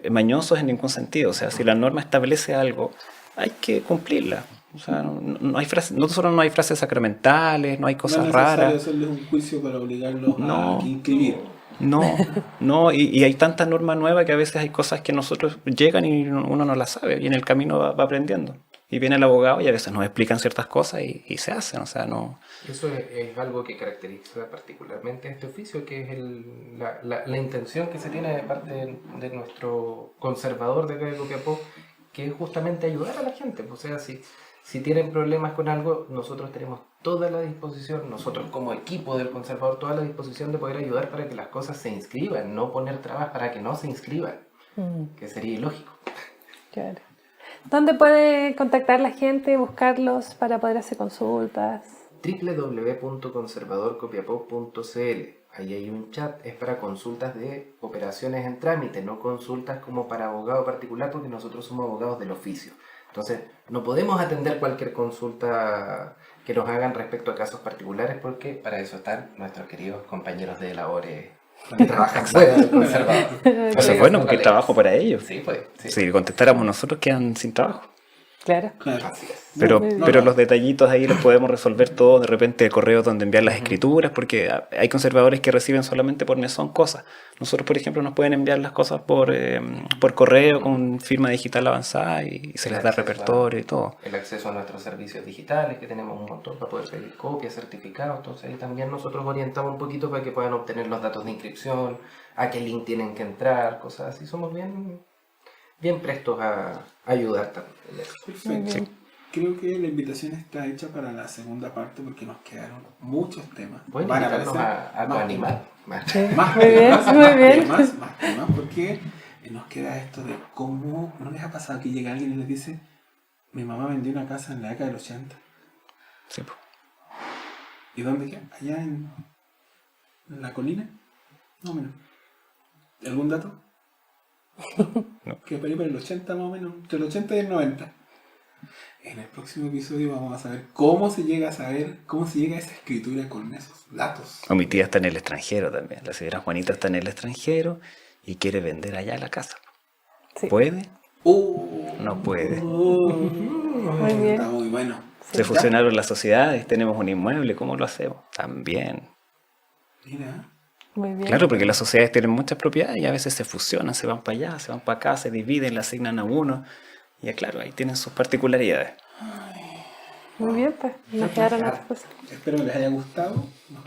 mañosos en ningún sentido. O sea, si la norma establece algo, hay que cumplirla. O sea, no hay frases, nosotros no hay frases sacramentales, no hay cosas no es necesario raras. hacerles un juicio para obligarlos No. a inscribir. No, y hay tanta norma nueva que a veces hay cosas que nosotros llegan y uno no las sabe y en el camino va aprendiendo. Y viene el abogado y a veces nos explican ciertas cosas y se hacen, o sea, no... Eso es algo que caracteriza particularmente este oficio, que es la intención que se tiene de parte de nuestro conservador de acá de Copiapó, que es justamente ayudar a la gente. O sea, si tienen problemas con algo, nosotros tenemos toda la disposición, nosotros como equipo del conservador, toda la disposición de poder ayudar para que las cosas se inscriban, no poner trabas para que no se inscriban, que sería ilógico. Claro. ¿Dónde puede contactar la gente, buscarlos para poder hacer consultas? www.conservadorcopiapó.cl. Ahí hay un chat, es para consultas de operaciones en trámite, no consultas como para abogado particular, porque nosotros somos abogados del oficio. Entonces, no podemos atender cualquier consulta que nos hagan respecto a casos particulares, porque para eso están nuestros queridos compañeros de labores que trabajan fuera del conservador. Eso es bueno porque hay trabajo para ellos. Sí, pues. Sí. Si contestáramos nosotros quedan sin trabajo. Claro. Claro. Así es. Pero, Muy bien. pero los detallitos ahí los podemos resolver todos, de repente el correo donde enviar las escrituras, porque hay conservadores que reciben solamente por mesón cosas. Nosotros, por ejemplo, nos pueden enviar las cosas por correo con firma digital avanzada y se les da repertorio y todo. El acceso a nuestros servicios digitales, que tenemos un montón para poder pedir copias, certificados. Entonces ahí también nosotros orientamos un poquito para que puedan obtener los datos de inscripción, a qué link tienen que entrar, cosas así. Somos bien prestos a ayudar también en eso. Perfecto. Creo que la invitación está hecha para la segunda parte porque nos quedaron muchos temas. Pueden Van invitarnos aparecer a tu más animal. Sí. Más Muy bien, temas, muy bien. más temas, porque nos queda esto de cómo, ¿no les ha pasado que llega alguien y les dice, mi mamá vendió una casa en la década del 80? Sí, po. ¿Y dónde queda? ¿Allá en la colina? No, menos. ¿Algún dato? No. Que por ahí por el 80 más o menos, entre el 80 y el 90. En el próximo episodio vamos a saber cómo se llega a esa escritura con esos datos. O mi tía está en el extranjero también. La señora Juanita está en el extranjero y quiere vender allá la casa. Sí. ¿Puede? No puede. Muy bien. Está muy bueno. Se fusionaron las sociedades, tenemos un inmueble, ¿cómo lo hacemos? También. Mira. Muy bien. Claro, porque las sociedades tienen muchas propiedades y a veces se fusionan, se van para allá, se van para acá, se dividen, le asignan a uno. Y ya claro, ahí tienen sus particularidades. Muy bien, pues nos quedaron otras cosas. Espero que les haya gustado, nos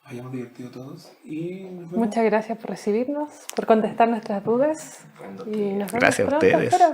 hayamos divertido todos y nos vemos. Muchas gracias por recibirnos, por contestar nuestras dudas. Y nos vemos Gracias a pronto, ustedes. espero.